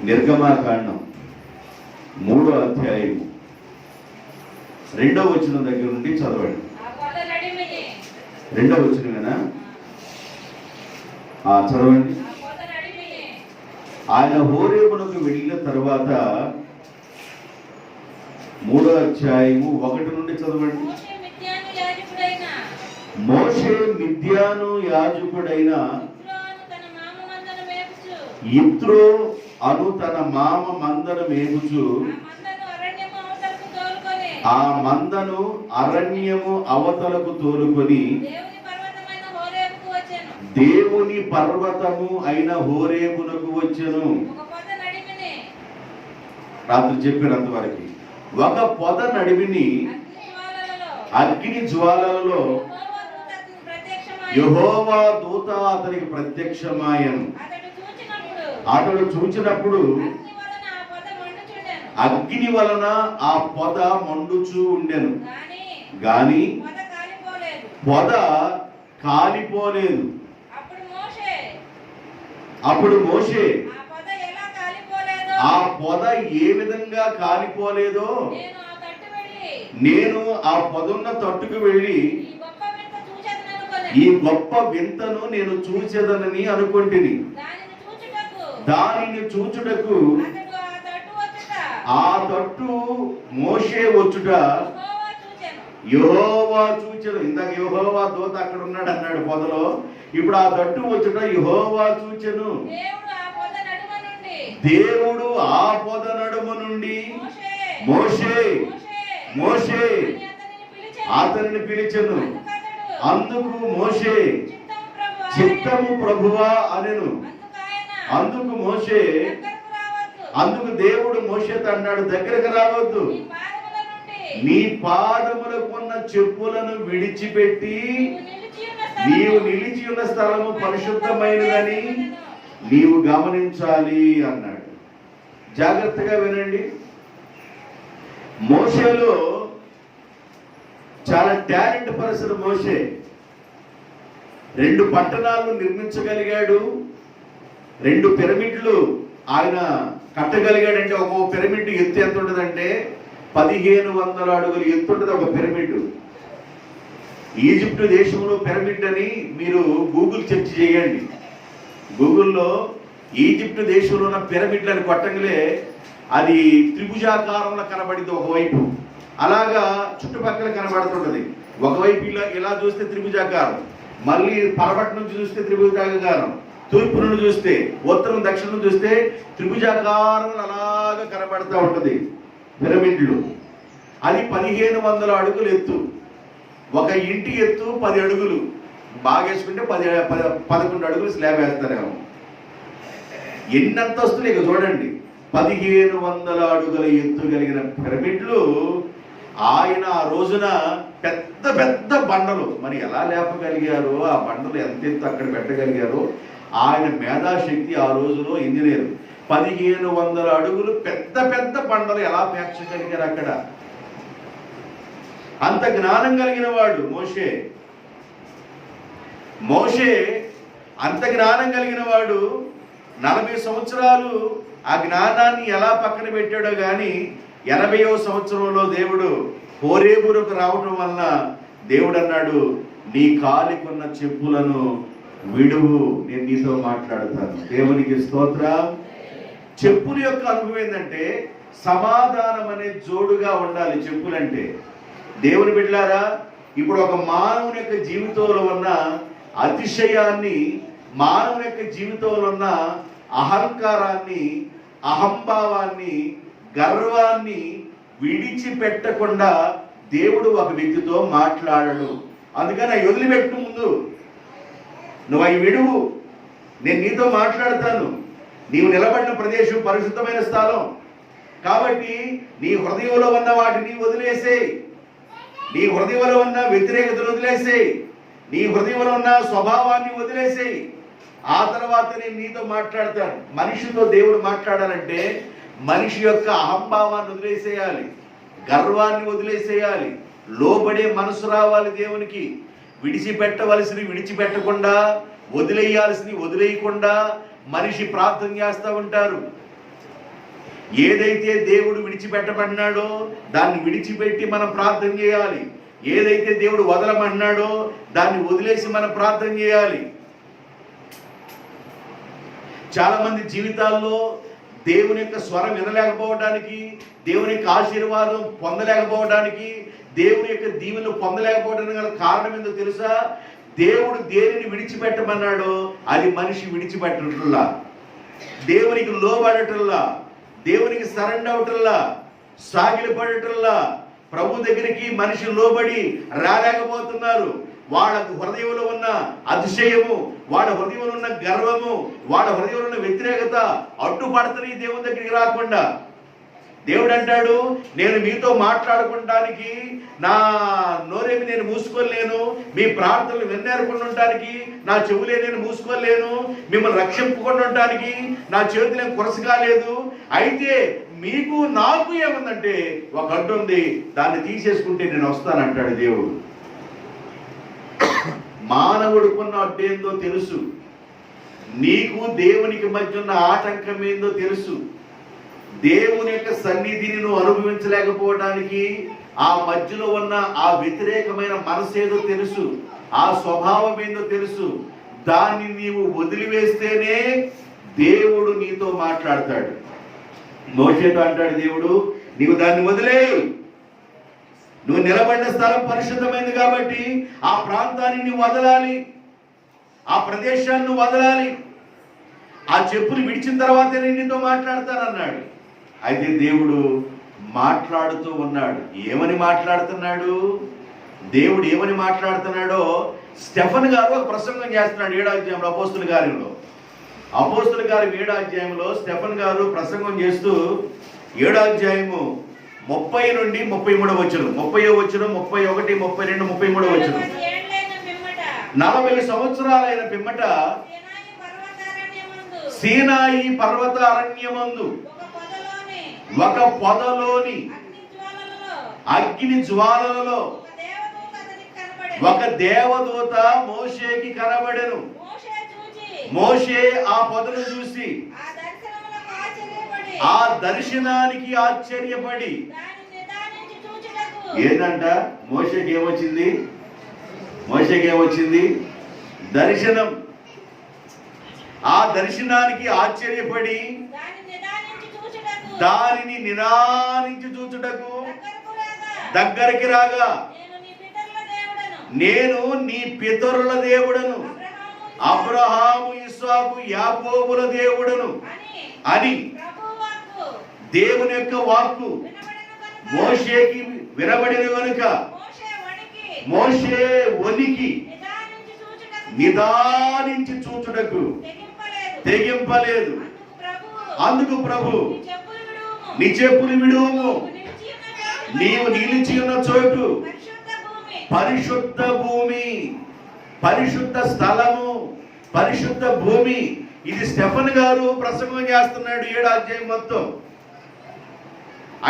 నిర్గమాకాండం 3వ అధ్యాయం 2వ వచనం దగ్గర నుండి చదవండి. 2వ వచనమేనా? చదవండి. ఆయన హోరేబునకు వెళ్ళిన తర్వాత 3వ అధ్యాయము 1 నుండి చదవండి. మోషే మిద్యాను యాజకుడైన యిత్రో అను తన మామ మందను మేపుచు ఆ మందను అరణ్యము అవతలకు తోలుకొని దేవుని పర్వతము అయిన హోరేబునకు వచ్చెను. రాత్రి చెప్పినంత వరకు ఒక పొద నడిమిని అగ్ని జ్వాలలలో యెహోవా దూత అతనికి ప్రత్యక్షమాయను. అతడు చూచినప్పుడు అగ్ని వలన ఆ పొద మండుచూ ఉండెను, గాని పొద కాలిపోలేదు. అప్పుడు మోషే ఆ పొద ఏ విధంగా కాలిపోలేదో నేను ఆ పొదున్న తట్టుకు వెళ్ళి ఈ గొప్ప వింతను నేను చూచెదనని అనుకొంటిని. దానిని చూచుటకు ఆ తట్టు మోషే వచ్చుట యెహోవా చూచెను. ఇందాక యెహోవా దూత అక్కడ ఉన్నాడు అన్నాడు పొదలో. ఇప్పుడు ఆ తట్టు వచ్చుట యెహోవా చూచెను. దేవుడు ఆ పొద నడుము నుండి మోషే మోషే అతనిని పిలిచెను. అందుకు మోషే చిత్తము ప్రభువా అనెను. అందుకు మోషే అందుకు దేవుడు మోషేతో అన్నాడు, దగ్గరకు రావద్దు, నీ పాదములకున్న చెప్పులను విడిచిపెట్టి నీవు నిలిచి ఉన్న స్థలము పరిశుద్ధమైనదని నీవు గమనించాలి అన్నాడు. జాగ్రత్తగా వినండి. మోషేలో చాలా టాలెంట్ పర్సన్ మోషే. 2 పట్టణాలు నిర్మించగలిగాడు, 2 పిరమిడ్లు ఆయన కట్టగలిగాడంటే ఒక్కో పిరమిడ్ ఎత్తు ఎంత ఉంటుందంటే 1500 అడుగులు ఎత్తు ఉంటుంది ఒక పిరమిడ్. ఈజిప్టు దేశంలో పిరమిడ్ అని మీరు గూగుల్ సెర్చ్ చేయండి. గూగుల్లో ఈజిప్టు దేశంలో ఉన్న పిరమిడ్లు అని కొట్టంగలే అది త్రిభుజాకారంలో కనబడింది ఒకవైపు, అలాగా చుట్టుపక్కల కనబడుతుంటది. ఒకవైపు ఇలా చూస్తే త్రిభుజాకారం, మళ్ళీ పర్వతం నుంచి చూస్తే త్రిభుజాకారం, తూర్పు నుండి చూస్తే, ఉత్తరం దక్షిణం చూస్తే త్రిభుజాకారం అలాగా కనబడుతూ ఉంటది పిరమిడ్లు. అది 1500 అడుగులు ఎత్తు. ఒక ఇంటి ఎత్తు 10 అడుగులు, బాగా వేసుకుంటే 11 అడుగులు స్లాబ్ వేస్తారేమో. ఎన్ని అంతస్తులు ఇక చూడండి. 1500 అడుగుల ఎత్తు కలిగిన పిరమిడ్లు. ఆయన ఆ రోజున పెద్ద పెద్ద బండలు మరి ఎలా లేపగలిగారో, ఆ బండలు ఎంత ఎత్తు అక్కడ పెట్టగలిగారో ఆయన మేధాశక్తి ఆ రోజులో ఇంజనీర్. 1500 అడుగులు పెద్ద పెద్ద బండలు ఎలా పేర్చగలిగారు అక్కడ. అంత జ్ఞానం కలిగిన వాడు మోషే. మోషే అంత జ్ఞానం కలిగిన వాడు 40 సంవత్సరాలు ఆ జ్ఞానాన్ని ఎలా పక్కన పెట్టాడో గాని 80వ సంవత్సరంలో దేవుడు హోరేబునకు రావటం వలన దేవుడు అన్నాడు, నీ కాలికున్న చెప్పులను విడువు, నేను నీతో మాట్లాడతాను. దేవునికి స్తోత్రం. చెప్పుల యొక్క అనుభవం ఏంటంటే సమాధానం అనే జోడుగా ఉండాలి చెప్పులంటే. దేవుని బిడ్డలారా, ఇప్పుడు ఒక మానవుని యొక్క జీవితంలో ఉన్న అతిశయాన్ని, మానవుని యొక్క జీవితంలో ఉన్న అహంకారాన్ని, అహంభావాన్ని, గర్వాన్ని విడిచిపెట్టకుండా దేవుడు ఒక వ్యక్తితో మాట్లాడడు. అందుకని అవి వదిలిపెట్టు, ముందు నువ్వు అవి విడువు, నేను నీతో మాట్లాడతాను. నీవు నిలబడిన ప్రదేశం పరిశుద్ధమైన స్థలం కాబట్టి నీ హృదయంలో ఉన్న వాటిని వదిలేసేయి, నీ హృదయంలో ఉన్న వ్యతిరేకతను వదిలేసేయి, నీ హృదయంలో ఉన్న స్వభావాన్ని వదిలేసేయి. ఆ తర్వాత నేను నీతో మాట్లాడతాను. మనిషితో దేవుడు మాట్లాడాలంటే మనిషి యొక్క అహంభావాన్ని వదిలేసేయాలి, గర్వాన్ని వదిలేసేయాలి, లోబడే మనసు రావాలి దేవునికి. విడిచిపెట్టవలసినవి విడిచిపెట్టకుండా, వదిలేయాల్సినవి వదిలేయకుండా మనిషి ప్రార్థన చేస్తూ ఉంటారు. ఏదైతే దేవుడు విడిచిపెట్టమన్నాడో దాన్ని విడిచిపెట్టి మనం ప్రార్థన చేయాలి. ఏదైతే దేవుడు వదలమన్నాడో దాన్ని వదిలేసి మనం ప్రార్థన చేయాలి. చాలా మంది జీవితాల్లో దేవుని యొక్క స్వరం వినలేకపోవడానికి, దేవుని యొక్క ఆశీర్వాదం పొందలేకపోవడానికి, దేవుని యొక్క దీవెనలు పొందలేకపోవడానికి గల కారణం ఏందో తెలుసా? దేవుడు దేనిని విడిచిపెట్టమన్నాడో అది మనిషి విడిచిపెట్టట్లా, దేవునికి లోబడటల్లా, దేవునికి సరెండర్ అవటల్లా, సాగిలపడటల్లా. ప్రభు దగ్గరికి మనిషి లోబడి రాలేకపోతున్నారు. వాళ్ళ హృదయంలో ఉన్న అతిశయము, వాళ్ళ హృదయంలో ఉన్న గర్వము, వాళ్ళ హృదయంలో ఉన్న వ్యతిరేకత అడ్డుపడుతున్నాయి దేవుని దగ్గరికి రాకుండా. దేవుడు అంటాడు, నేను మీతో మాట్లాడుకోవడానికి నా నోరేమి నేను మూసుకోలేను, మీ ప్రార్థనలు వినేరకుండా ఉండటానికి నా చెవులే నేను మూసుకోలేను, మిమ్మల్ని రక్షింపుకుండా ఉండటానికి నా చేతులు ఏం కొరసగాలేదు. అయితే మీకు నాకు ఏముందంటే ఒక అడ్డు ఉంది, దాన్ని తీసేసుకుంటే నేను వస్తానంటాడు దేవుడు. మానవుడుకున్న అడ్డేందో తెలుసు, నీకు దేవునికి మధ్య ఉన్న ఆటంకం ఏందో తెలుసు. దేవుని యొక్క సన్నిధిని నువ్వు అనుభవించలేకపోవడానికి ఆ మధ్యలో ఉన్న ఆ వ్యతిరేకమైన మనసు ఏదో తెలుసు, ఆ స్వభావం ఏందో తెలుసు. దాన్ని నీవు వదిలివేస్తేనే దేవుడు నీతో మాట్లాడతాడు. మోషేతో అంటాడు దేవుడు, నీవు దాన్ని వదిలేయు, నువ్వు నిలబడిన స్థలం పరిశుద్ధమైంది కాబట్టి ఆ ప్రాంతాన్ని నువ్వు వదలాలి, ఆ ప్రదేశాన్ని నువ్వు వదలాలి. ఆ చెప్పులు విడిచిన తర్వాతే నేను నీతో మాట్లాడతానన్నాడు. అయితే దేవుడు మాట్లాడుతూ ఉన్నాడు. ఏమని మాట్లాడుతున్నాడు? దేవుడు ఏమని మాట్లాడుతున్నాడో స్టెఫన్ గారు ఒక ప్రసంగం చేస్తున్నాడు 7వ అధ్యాయంలో, అపోస్తుల కార్యంలో. అపోస్తుల కార్యం 7వ అధ్యాయంలో స్టెఫన్ గారు ప్రసంగం చేస్తూ 7వ అధ్యాయము 30 నుండి 33 వచనం, 30వ వచనం, 31, 32, 33 వచనం. 40 సంవత్సరాలైన పిమ్మట సీనాయి పర్వత అరణ్యమందు ఒక పొదలోని అగ్ని జ్వాలలలో ఒక దేవదూత మోషేకి కనబడెను. మోషే ఆ పొదను చూసి ఆ దర్శనానికి ఆశ్చర్యపడి, ఏంటంట మోషేకి ఏమొచ్చింది? మోషేకి ఏమొచ్చింది? దర్శనం. ఆ దర్శనానికి ఆశ్చర్యపడి దానిని నిదానించి చూచుటకు దగ్గరికి రాగా, నేను నీ పితరుల దేవుడను, అబ్రహాము, ఇస్సాకు, యాకోబుల దేవుడను అని దేవుని యొక్క వాక్కు మోషేకి వినబడిన కనుక మోషే వణికి నిదానించి చూచుటకు తెగింపలేదు. అందుకు ప్రభు, నీ చెప్పులు విడుము, నీవు నిలిచి ఉన్న చోటు పరిశుద్ధ భూమి, పరిశుద్ధ స్థలము, పరిశుద్ధ భూమి. ఇది స్టెఫన్ గారు ప్రసంగం చేస్తున్నాడు 7వ అధ్యాయం మొత్తం.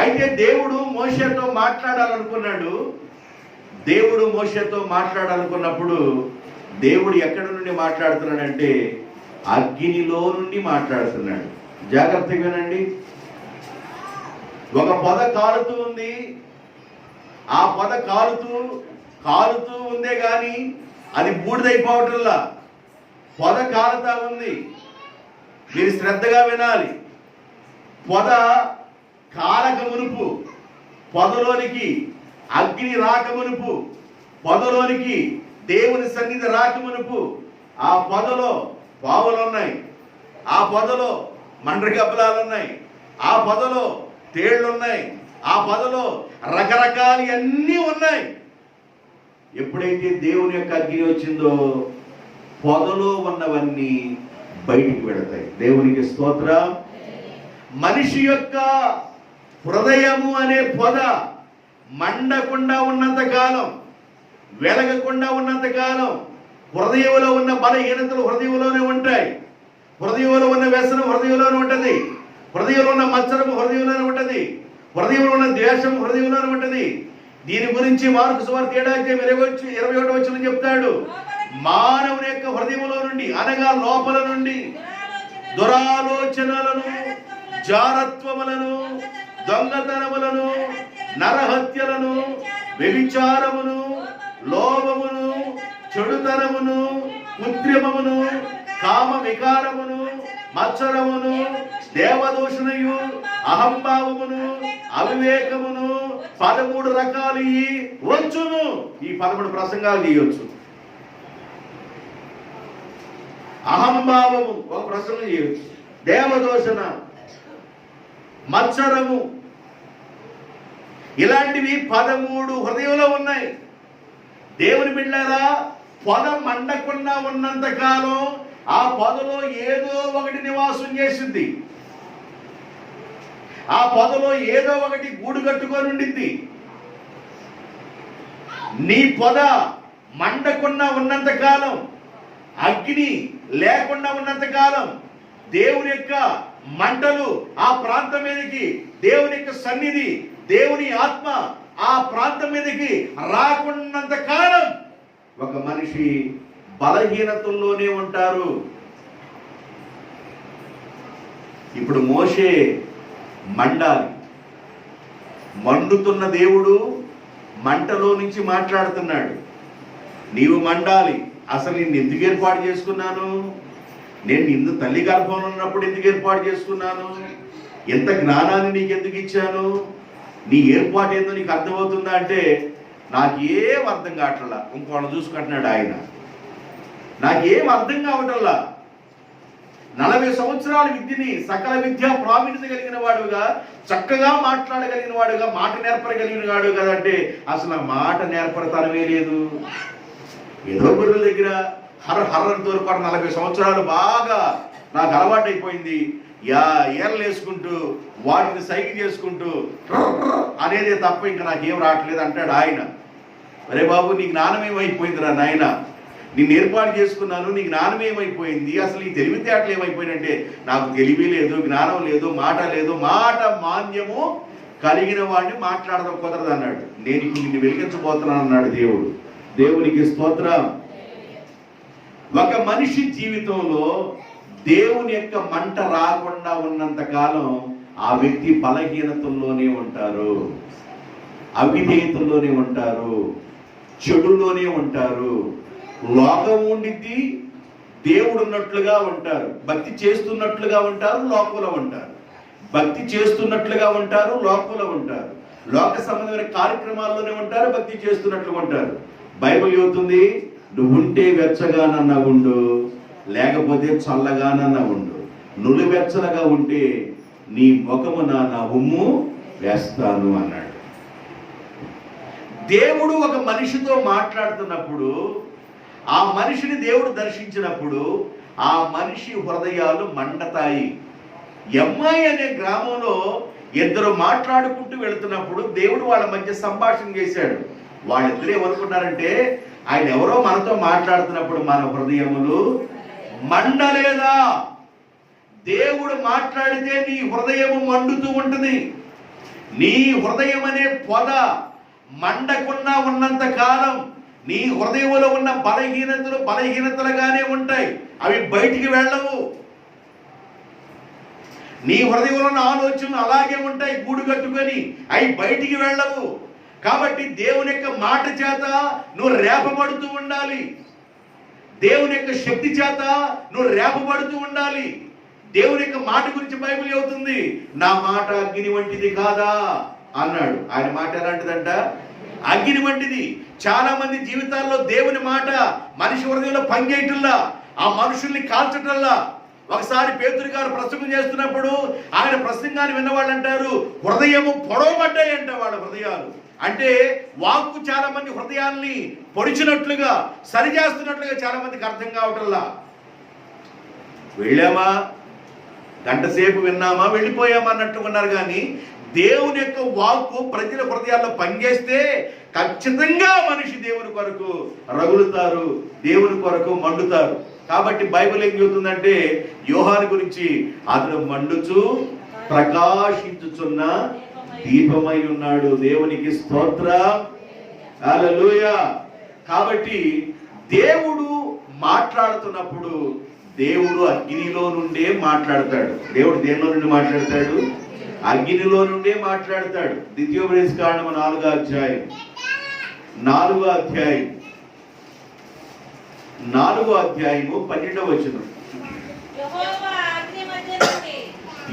అయితే దేవుడు మోషేతో మాట్లాడాలనుకున్నాడు. దేవుడు మోషేతో మాట్లాడాలనుకున్నప్పుడు దేవుడు ఎక్కడి నుండి మాట్లాడుతున్నాడంటే అగ్నిలో నుండి మాట్లాడుతున్నాడు. జాగ్రత్తగా వినండి. ఒక పొద కాలుతూ ఉంది. ఆ పొద కాలుతూ ఉందే గాని అది బూడిదైపోవటంలా పొద కాలుతా ఉంది. మీరు శ్రద్ధగా వినాలి. పొద కాలక మునుపు, పొదలోనికి అగ్ని రాక మునుపు, పొదలోనికి దేవుని సన్నిధి రాక మునుపు ఆ పొదలో పావులు ఉన్నాయి, ఆ పొదలో మండ్రగబ్బలాలు ఉన్నాయి, ఆ పొదలో తేళ్లు ఉన్నాయి, ఆ పొదలో రకరకాలు అన్నీ ఉన్నాయి. ఎప్పుడైతే దేవుని యొక్క అగ్ని వచ్చిందో పొదలో ఉన్నవన్నీ బయటికి వెళతాయి. దేవునికి స్తోత్రం. మనిషి యొక్క హృదయము అనే పొద మండకుండా ఉన్నంత కాలం, వెలగకుండా ఉన్నంత కాలం హృదయంలో ఉన్న బలహీనతలు హృదయంలోనే ఉంటాయి. హృదయంలో ఉన్న వ్యసనం హృదయంలోనే ఉంటుంది. హృదయంలో ఉన్న మత్సరము హృదయంలోనే ఉంటుంది. హృదయంలో ఉన్న ద్వేషం హృదయంలోనే ఉంటుంది. దీని గురించి మార్కు సువార్త 7:21 వచనం చెప్తాడు. మానవుని యొక్క హృదయంలో నుండి, అనగా లోపల నుండి దురాలోచనలను, జారత్వములను, దొంగతనములను, నరహత్యలను, వ్యభిచారమును, లోభమును, చెడుతనమును, కృత్రిమమును, కామ వికారమును, మత్సరమును, దేవదూషణయు, అహంభావమును, అవివేకమును, 13 రకాలు వచ్చును. ఈ 13 ప్రసంగాలు చేయొచ్చు. అహంభావము ఒక ప్రసంగం చేయొచ్చు, దేవదూషణ, మత్సరము, ఇలాంటివి 13 హృదయంలో ఉన్నాయి. దేవుని బిడ్డలారా, పొద మండకుండా ఉన్నంత కాలం ఆ పొదలో ఏదో ఒకటి నివాసం చేసింది. ఆ పొదలో ఏదో ఒకటి గూడు కట్టుకొని ఉండింది. నీ పొద మండకుండా ఉన్నంత కాలం, అగ్ని లేకుండా ఉన్నంత కాలం, దేవుని యొక్క మంటలు ఆ ప్రాంతం మీదకి, దేవుని యొక్క సన్నిధి, దేవుని ఆత్మ ఆ ప్రాంతం మీదకి రాకున్నంత కాలం ఒక మనిషి బలహీనతల్లోనే ఉంటారు. ఇప్పుడు మోషే మండాలి. మండుతున్న దేవుడు మంటలో నుంచి మాట్లాడుతున్నాడు. నీవు మండాలి. అసలు నేను ఎందుకు ఏర్పాటు చేసుకున్నాను? నేను నిన్ను తల్లి గర్భంలో ఉన్నప్పుడు ఎందుకు ఏర్పాటు చేసుకున్నాను? ఎంత జ్ఞానాన్ని నీకు ఎందుకు ఇచ్చాను? నీ ఏర్పాటు ఏందో నీకు అర్థమవుతుందా అంటే నాకేం అర్థం కావట్లా. ఇంకోళ్ళని చూసుకుంటున్నాడు ఆయన. నాకేం అర్థం కావటల్లా. 40 సంవత్సరాల విద్యని, సకల విద్యా ప్రావీణ్యత కలిగిన వాడుగా, చక్కగా మాట్లాడగలిగిన వాడుగా, మాట నేర్పరగలిగిన వాడు కదంటే అసలు ఆ మాట నేర్పరతనమే లేదు. ఏదో గురువుల దగ్గర హర్రతో 40 సంవత్సరాలు బాగా నాకు అలవాటు అయిపోయింది. ఏర్లు వేసుకుంటూ వాటిని సైకిల్ చేసుకుంటూ అనేదే తప్ప ఇంకా నాకేం రావట్లేదు అంటాడు ఆయన. అరే బాబు, నీ జ్ఞానం ఏమైపోయిందిరా నాయన? నిన్ను ఏర్పాటు చేసుకున్నాను, నీ జ్ఞానం ఏమైపోయింది? అసలు ఈ తెలివితేటలు ఏమైపోయినంటే నాకు తెలివి లేదు, జ్ఞానం లేదు, మాట లేదు. మాట మాన్యము కలిగిన వాడిని మాట్లాడడం కుదరదు అన్నాడు. నేను ఇప్పుడు నిన్ను వెలిగించబోతున్నాను అన్నాడు దేవుడు. దేవునికి స్తోత్రం. ఒక మనిషి జీవితంలో దేవుని యొక్క మంట రాకుండా ఉన్నంత కాలం ఆ వ్యక్తి బలహీనతల్లోనే ఉంటారు, అవిధేయతల్లోనే ఉంటారు, చెడులోనే ఉంటారు. లోకం ఉండిద్ది, దేవుడు ఉన్నట్లుగా ఉంటారు. భక్తి చేస్తున్నట్లుగా ఉంటారు, లోకంలో ఉంటారు. భక్తి చేస్తున్నట్లుగా ఉంటారు, లోకంలో ఉంటారు. లోక సంబంధమైన కార్యక్రమాల్లోనే ఉంటారు, భక్తి చేస్తున్నట్లుగా ఉంటారు. బైబిల్ చెబుతుంది, నువ్వుంటే వెచ్చగానన్నా ఉండు, లేకపోతే చల్లగానన్నా ఉండు. నులివెచ్చలుగా ఉంటే నీ ముఖమున నా ఉమ్ము వేస్తాను అన్నాడు. దేవుడు ఒక మనిషితో మాట్లాడుతున్నప్పుడు, ఆ మనిషిని దేవుడు దర్శించినప్పుడు ఆ మనిషి హృదయాలు మండతాయి. ఎమ్మాయి అనే గ్రామంలో ఇద్దరు మాట్లాడుకుంటూ వెళుతున్నప్పుడు దేవుడు వాళ్ళ మధ్య సంభాషణ చేశాడు. వాళ్ళిద్దరు ఏమనుకున్నారంటే, ఆయన ఎవరో మనతో మాట్లాడుతున్నప్పుడు మన హృదయములు మండలేదా? దేవుడు మాట్లాడితే నీ హృదయము మండుతూ ఉంటుంది. నీ హృదయం అనే పొద మండకుండా ఉన్నంత కాలం నీ హృదయంలో ఉన్న బలహీనతలు బలహీనతలుగానే ఉంటాయి, అవి బయటికి వెళ్ళవు. నీ హృదయంలో ఉన్న ఆలోచనలు అలాగే ఉంటాయి, గూడు కట్టుకొని, అవి బయటికి వెళ్ళవు. కాబట్టి దేవుని యొక్క మాట చేత నువ్వు రేపబడుతూ ఉండాలి. దేవుని యొక్క శక్తి చేత నువ్వు రేపబడుతూ ఉండాలి. దేవుని యొక్క మాట గురించి బైబిల్ చెబుతుంది, నా మాట అగ్ని వంటిది కాదా అన్నాడు. ఆయన మాట ఎలాంటిదంట? అగ్ని వంటిది. చాలా మంది జీవితాల్లో దేవుని మాట మనిషి హృదయంలో పనిచేయటల్లా, ఆ మనుషుల్ని కాల్చటల్లా. ఒకసారి పేతురు గారు ప్రసంగం చేస్తున్నప్పుడు ఆయన ప్రసంగాన్ని విన్నవాళ్ళు అంటారు, హృదయము పొడవబడ్డాయంట వాళ్ళ హృదయాలు. అంటే వాక్కు చాలా మంది హృదయాల్ని పొడిచినట్లుగా, సరిచేస్తున్నట్లుగా చాలా మందికి అర్థం కావటల్లా. వెళ్ళామా, గంట సేపు విన్నామా, వెళ్ళిపోయామా అన్నట్టుగా ఉన్నారు. కానీ దేవుని యొక్క వాక్కు ప్రజల హృదయాల్లో పనిచేస్తే ఖచ్చితంగా మనిషి దేవుని కొరకు రగులుతారు, దేవుని కొరకు మండుతారు. కాబట్టి బైబిల్ ఏం చెబుతుందంటే, యోహాను గురించి, అతడు మండుచు ప్రకాశించుచున్న దీపమై ఉన్నాడు. దేవునికి స్తోత్రం, హల్లెలూయా. కాబట్టి దేవుడు మాట్లాడుతున్నప్పుడు దేవుడు అగ్నిలో నుండే మాట్లాడతాడు. దేవుడు దేనిలో నుండి మాట్లాడతాడు? అగ్నిలో నుండే మాట్లాడతాడు. ద్వితీయోపదేశకాండము 4వ అధ్యాయం 12వ వచనం.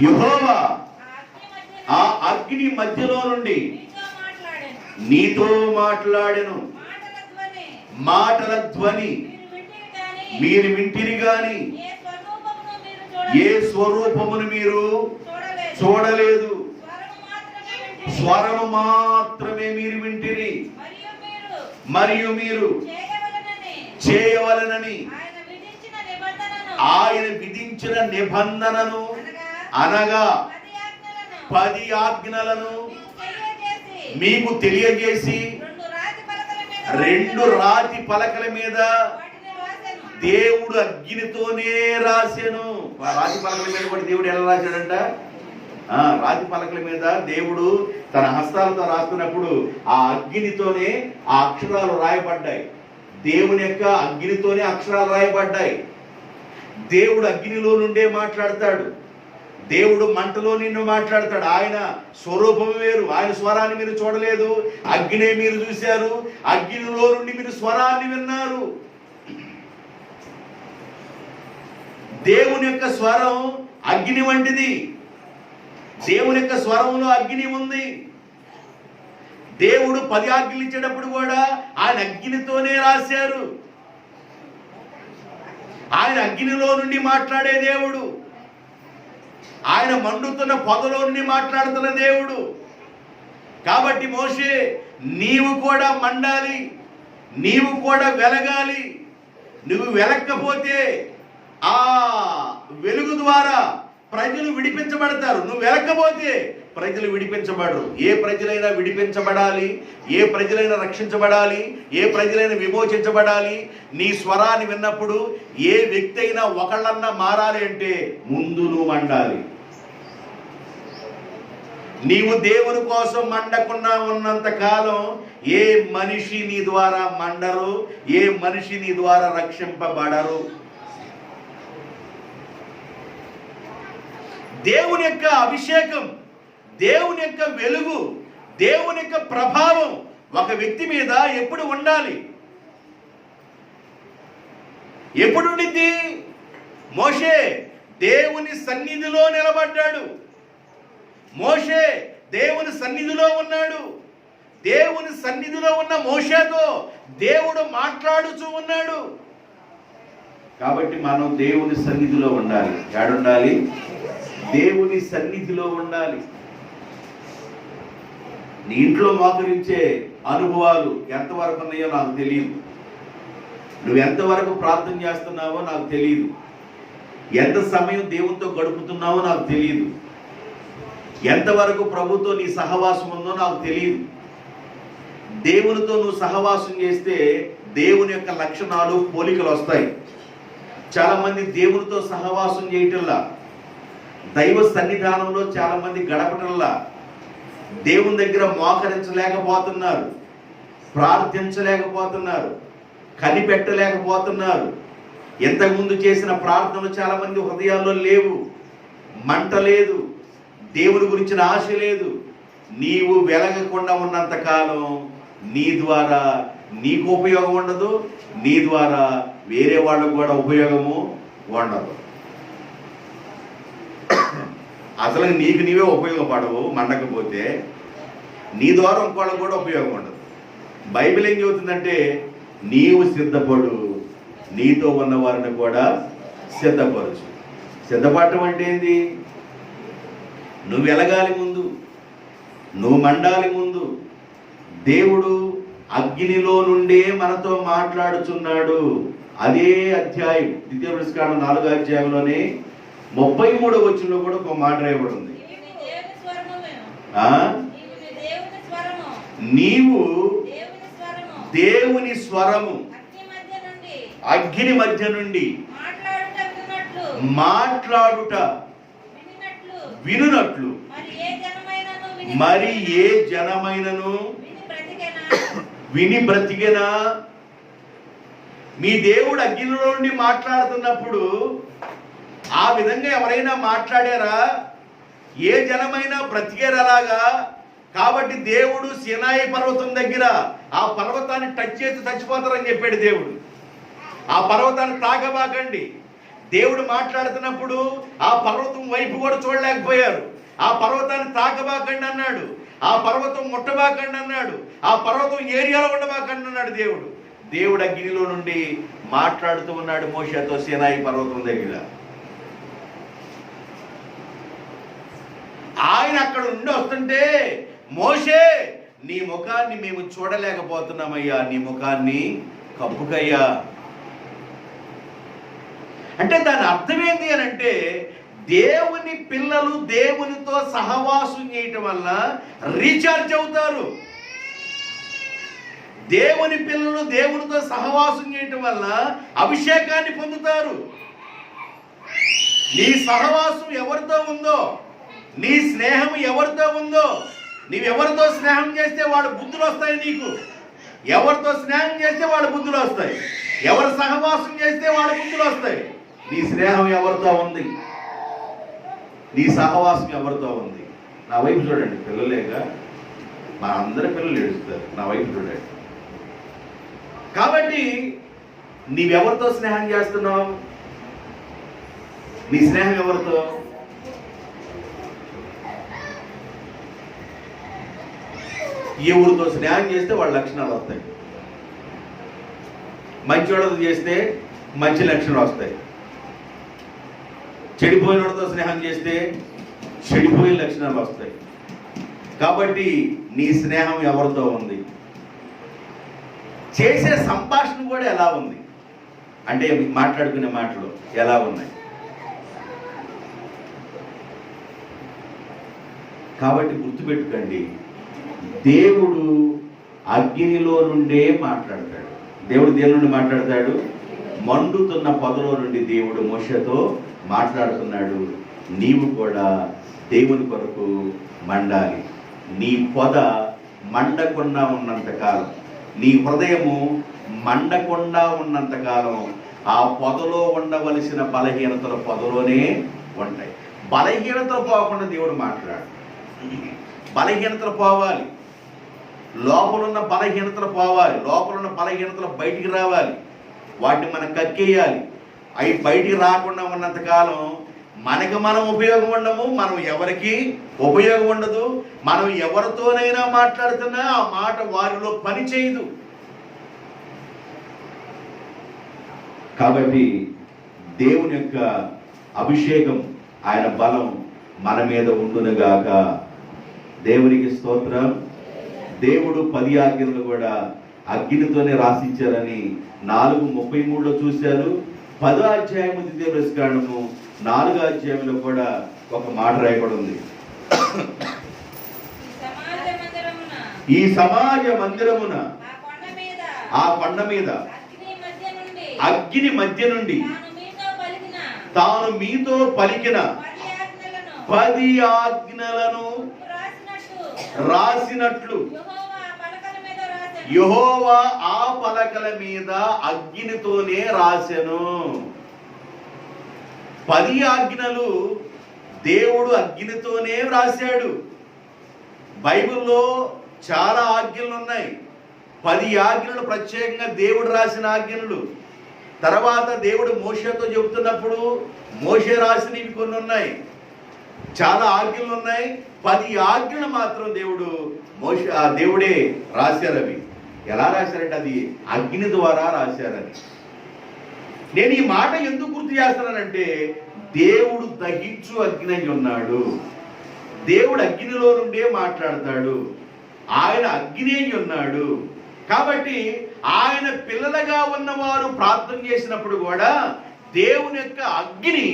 యెహోవా ఆ అగ్ని మధ్యలో నుండి నీతో మాట్లాడెను. మాటల ధ్వని మీరు వింటిరి గాని ఏ స్వరూపమును మీరు చూడలేదు. స్వరము మాత్రమే మీరు వింటిరి. మరియు మీరు చేయవలనని ఆయన విధించిన నిబంధనను అనగా 10 ఆజ్ఞలను మీకు తెలియజేసి 2 రాతి పలకల మీద దేవుడు అగ్నితోనే రాసెను. రాతి పలకల మీద కూడా దేవుడు ఎలా రాశాడంట? రాతి పలకల మీద దేవుడు తన హస్తాలతో రాస్తున్నప్పుడు ఆ అగ్నితోనే ఆ అక్షరాలు రాయబడ్డాయి. దేవుని యొక్క అగ్నితోనే అక్షరాలు రాయబడ్డాయి. దేవుడు అగ్నిలో నుండే మాట్లాడతాడు. దేవుడు మంటలో నిన్ను మాట్లాడతాడు. ఆయన స్వరూపం వేరు. ఆయన స్వరాన్ని మీరు చూడలేదు, అగ్నే మీరు చూశారు. అగ్నిలో నుండి మీరు స్వరాన్ని విన్నారు. దేవుని యొక్క స్వరం అగ్ని వంటిది. దేవుని యొక్క స్వరంలో అగ్ని ఉంది. దేవుడు 10 ఆజ్ఞలు ఇచ్చేటప్పుడు కూడా ఆయన అగ్నితోనే రాశారు. ఆయన అగ్నిలో నుండి మాట్లాడే దేవుడు. ఆయన మండుతున్న పొదలో నుండి మాట్లాడుతున్న దేవుడు. కాబట్టి మోషే, నీవు కూడా మండాలి, నీవు కూడా వెలగాలి. నువ్వు వెలక్కపోతే ఆ వెలుగు ద్వారా ప్రజలు విడిపించబడతారు. నువ్వు వెలక్కపోతే ప్రజలు విడిపించబడరు. ఏ ప్రజలైనా విడిపించబడాలి, ఏ ప్రజలైనా రక్షించబడాలి, ఏ ప్రజలైనా విమోచించబడాలి. నీ స్వరాన్ని విన్నప్పుడు ఏ వ్యక్తి అయినా ఒకళ్ళన్నా మారాలి అంటే ముందు నువ్వు మండాలి. నీవు దేవుని కోసం మండకుండా ఉన్నంత కాలం ఏ మనిషి నీ ద్వారా మండరు, ఏ మనిషి నీ ద్వారా రక్షింపబడరు. దేవుని యొక్క అభిషేకం, దేవుని యొక్క వెలుగు, దేవుని యొక్క ప్రభావం ఒక వ్యక్తి మీద ఎప్పుడు ఉండాలి? ఎప్పుడు ఉండిద్ది? మోషే దేవుని సన్నిధిలో నిలబడ్డాడు. మోషే దేవుని సన్నిధిలో ఉన్నాడు. దేవుని సన్నిధిలో ఉన్న మోషేతో దేవుడు మాట్లాడుతూ ఉన్నాడు. కాబట్టి మనం దేవుని సన్నిధిలో ఉండాలి. ఏడుండాలి? దేవుని సన్నిధిలో ఉండాలి. నీ ఇంట్లో మోకరించే అనుభవాలు ఎంతవరకు ఉన్నాయో నాకు తెలియదు. నువ్వు ఎంతవరకు ప్రార్థన చేస్తున్నావో నాకు తెలియదు. ఎంత సమయం దేవునితో గడుపుతున్నావో నాకు తెలియదు. ఎంతవరకు ప్రభుతో నీ సహవాసం ఉందో నాకు తెలియదు. దేవునితో నువ్వు సహవాసం చేస్తే దేవుని యొక్క లక్షణాలు, పోలికలు వస్తాయి. చాలా మంది దేవునితో సహవాసం చేయటంలా, దైవ సన్నిధానంలో చాలా మంది గడపటంలా, దేవుని దగ్గర మోకరించలేకపోతున్నారు, ప్రార్థించలేకపోతున్నారు, కనిపెట్టలేకపోతున్నారు. ఇంతకుముందు చేసిన ప్రార్థనలు చాలా మంది హృదయాల్లో లేవు. మంట లేదు, దేవుని గురించిన ఆశ లేదు. నీవు వెలగకుండా ఉన్నంత కాలం నీ ద్వారా నీకు ఉపయోగం ఉండదు, నీ ద్వారా వేరే వాళ్ళకు కూడా ఉపయోగము ఉండదు. అసలు నీకు నీవే ఉపయోగపడవు. మండకపోతే నీ ద్వారా ఇంకోళ్ళకు కూడా ఉపయోగం ఉండదు. బైబిల్ ఏం చెబుతుందంటే, నీవు సిద్ధపడు, నీతో ఉన్న వారిని కూడా సిద్ధపరచు. సిద్ధపడటం అంటే ఏంది? నువ్వు వెలగాలి ముందు, నువ్వు మండాలి ముందు. దేవుడు అగ్నిలో నుండే మనతో మాట్లాడుచున్నాడు. అదే అధ్యాయం, ద్వితీయోపదేశకాండం 4వ అధ్యాయంలోనే 33వ వచనంలో కూడా ఒక మాట రాయబడింది. నీవు దేవుని స్వరము అగ్ని మధ్య నుండి మాట్లాడుట వినునట్లు మరి ఏ జనమైనను విని బ్రతికెనా? మీ దేవుడు అగ్నిలో నుండి మాట్లాడుతున్నప్పుడు ఆ విధంగా ఎవరైనా మాట్లాడారా? ఏ జనమైనా బ్రతికేరలాగా? కాబట్టి దేవుడు సినాయి పర్వతం దగ్గర ఆ పర్వతాన్ని టచ్ చేసి చచ్చిపోతారని చెప్పాడు దేవుడు. ఆ పర్వతాన్ని తాకబాకండి. దేవుడు మాట్లాడుతున్నప్పుడు ఆ పర్వతం వైపు కూడా చూడలేకపోయారు. ఆ పర్వతాన్ని తాకబాకండి అన్నాడు. ఆ పర్వతం ముట్టబాకండి అన్నాడు. ఆ పర్వతం ఏరియాలో ఉండబాకండి అన్నాడు దేవుడు. దేవుడు అగ్నిలో నుండి మాట్లాడుతూ ఉన్నాడు మోషేతో సీనాయి పర్వతం దగ్గర. ఆయన అక్కడ నుండి వస్తుంటే, మోషే నీ ముఖాన్ని మేము చూడలేకపోతున్నామయ్యా, నీ ముఖాన్ని కప్పుకయ్యా. అంటే దాని అర్థం ఏంటి అని అంటే, దేవుని పిల్లలు దేవునితో సహవాసం చేయటం వల్ల రీఛార్జ్ అవుతారు. దేవుని పిల్లలు దేవునితో సహవాసం చేయటం వల్ల అభిషేకాన్ని పొందుతారు. నీ సహవాసం ఎవరితో ఉందో, నీ స్నేహం ఎవరితో ఉందో, నీవెవరితో స్నేహం చేస్తే వాడు బుద్ధులు వస్తాయి నీకు. ఎవరితో స్నేహం చేస్తే వాడు బుద్ధులు వస్తాయి. ఎవరు సహవాసం చేస్తే వాడు బుద్ధులు వస్తాయి. నీ స్నేహం ఎవరితో ఉంది? నీ సహవాసం ఎవరితో ఉంది? నా వైపు చూడండి. పిల్లలేక మా అందరి పిల్లలు ఏడుస్తారు. నా వైపు చూడండి. కాబట్టి నీవెవరితో స్నేహం చేస్తున్నావు? నీ స్నేహం ఎవరితో? ఎవరితో స్నేహం చేస్తే వాళ్ళ లక్షణాలు వస్తాయి. మంచివాళ్ళతో చేస్తే మంచి లక్షణాలు వస్తాయి. చెడిపోయిన వాడితో స్నేహం చేస్తే చెడిపోయిన లక్షణాలు వస్తాయి. కాబట్టి నీ స్నేహం ఎవరితో ఉంది? చేసే సంభాషణ కూడా ఎలా ఉంది అంటే, మాట్లాడుకునే మాటలు ఎలా ఉన్నాయి? కాబట్టి గుర్తుపెట్టుకోండి, దేవుడు అగ్నిలో నుండే మాట్లాడతాడు. దేవుడు దేని నుండి మాట్లాడతాడు? మండుతున్న పొదలో నుండి దేవుడు మోషేతో మాట్లాడుతున్నాడు. నీవు కూడా దేవుని కొరకు మండాలి. నీ పొద మండకుండా ఉన్నంతకాలం, నీ హృదయము మండకుండా ఉన్నంతకాలం ఆ పొదలో ఉండవలసిన బలహీనతల పొదలోనే ఉంటాయి. బలహీనతలు పోకుండా దేవుడు మాట్లాడు. బలహీనతలు పోవాలి. లోపలున్న బలహీనతలు పోవాలి. లోపలున్న బలహీనతలు బయటికి రావాలి. వాటిని మనం కక్కేయాలి. అవి బయటికి రాకుండా ఉన్నంతకాలం మనకు మనం ఉపయోగం ఉండము. మనం ఎవరికి ఉపయోగం ఉండదు. మనం ఎవరితోనైనా మాట్లాడుతున్నా ఆ మాట వారిలో పని చేయదు. కాబట్టి దేవుని యొక్క అభిషేకం, ఆయన బలం మన మీద ఉండునుగాక. దేవునికి స్తోత్రం. దేవుడు 10 ఆజ్ఞలు కూడా అగ్నితోనే రాసిచ్చారని 4:33లో చూశారు. 10వ అధ్యాయము ద్వితీయ ప్రస్కాండము 4వ అధ్యాయంలో కూడా ఒక మాట రాయబడి ఉంది. ఈ సమాజ మందిరమున ఆ కొండ మీద అగ్ని మధ్య నుండి తాను మీతో పలికిన 10 ఆజ్ఞలను రాసినట్లు యెహోవా ఆ పలకల మీద అగ్నితోనే రాసెను. 10 ఆజ్ఞలు దేవుడు అగ్నితోనే రాశాడు. బైబిల్లో చాలా ఆజ్ఞలు ఉన్నాయి. 10 ఆజ్ఞలు ప్రత్యేకంగా దేవుడు రాసిన ఆజ్ఞలు. తర్వాత దేవుడు మోషేతో చెబుతున్నప్పుడు మోషే రాసినవి కొన్ని ఉన్నాయి. చాలా ఆజ్ఞలు ఉన్నాయి. 10 ఆజ్ఞలు మాత్రం దేవుడే రాశారు. అవి ఎలా రాశారంటే అది అగ్ని ద్వారా రాశారని. నేను ఈ మాట ఎందుకు గుర్తు చేస్తున్నానంటే, దేవుడు దహించు అగ్ని అయి ఉన్నాడు. దేవుడు అగ్నిలో నుండే మాట్లాడతాడు. ఆయన అగ్ని అయి ఉన్నాడు. కాబట్టి ఆయన పిల్లలుగా ఉన్నవారు ప్రార్థన చేసినప్పుడు కూడా దేవుని యొక్క అగ్ని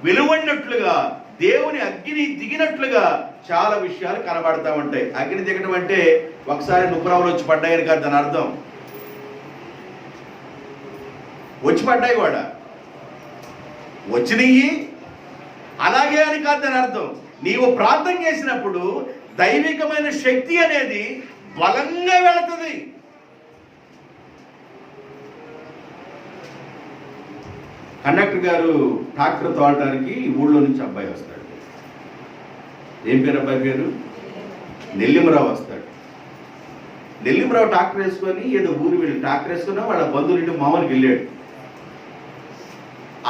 వెలువడినట్లుగా, దేవుని అగ్ని దిగినట్లుగా చాలా విషయాలు కనబడతా ఉంటాయి. అగ్ని దిగడం అంటే ఒకసారి నువ్వురావులు వచ్చి పడ్డాయని కాదు దాని అర్థం. వచ్చి పడ్డాయి కూడా, వచ్చినవి అలాగే అని కాదు దాని అర్థం. నీవు ప్రార్థన చేసినప్పుడు దైవికమైన శక్తి అనేది బలంగా వెళుతుంది. కండక్టర్ గారు ట్రాక్టర్ తోలటానికి ఊళ్ళో నుంచి అబ్బాయి వస్తాడు. ఏం పేరు అబ్బాయి పేరు? నెల్లిమరావు వస్తాడు. నెల్లిమరావు ట్రాక్టర్ వేసుకొని ఏదో ఊరు వెళ్ళి ట్రాక్టర్ వేసుకున్నా వాళ్ళ బంధువులు మామూలుకి వెళ్ళాడు.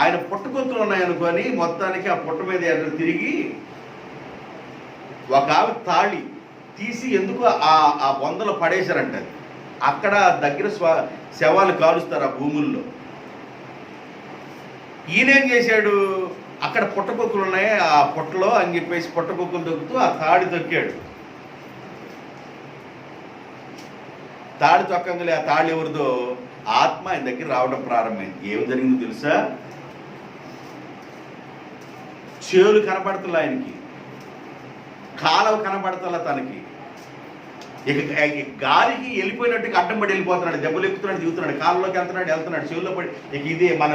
ఆయన పుట్టకొత్తులు ఉన్నాయనుకొని మొత్తానికి ఆ పుట్ట మీద ఎర్ర తిరిగి ఒక ఆవి తాళి తీసి ఎందుకు ఆ బొందలో పడేశారంట. అక్కడ దగ్గర శవాలు కాలుస్తారు ఆ భూముల్లో. ఈయనేం చేశాడు, అక్కడ పుట్టకొక్కులు ఉన్నాయి ఆ పుట్టలో అని చెప్పేసి పుట్టకొక్కులు దొక్కుతూ ఆ తాడి తొక్కాడు. తాడి తొక్కంగానే ఆ తాళి ఎవరిదో ఆత్మ ఆయన దగ్గర రావడం ప్రారంభమైంది. ఏం జరిగిందో తెలుసా? చేలు కనపడతలే ఆయనకి, కాలవ కనపడతలే తనకి. ఇక గాలికి వెళ్ళిపోయినట్టుగా అడ్డం పడి వెళ్ళిపోతున్నాడు, దెబ్బలు ఎక్కుతున్నాడు, దిగుతున్నాడు, కాళ్ళలోకి వెళ్తున్నాడు, చేలులో పడి. ఇక ఇదే మన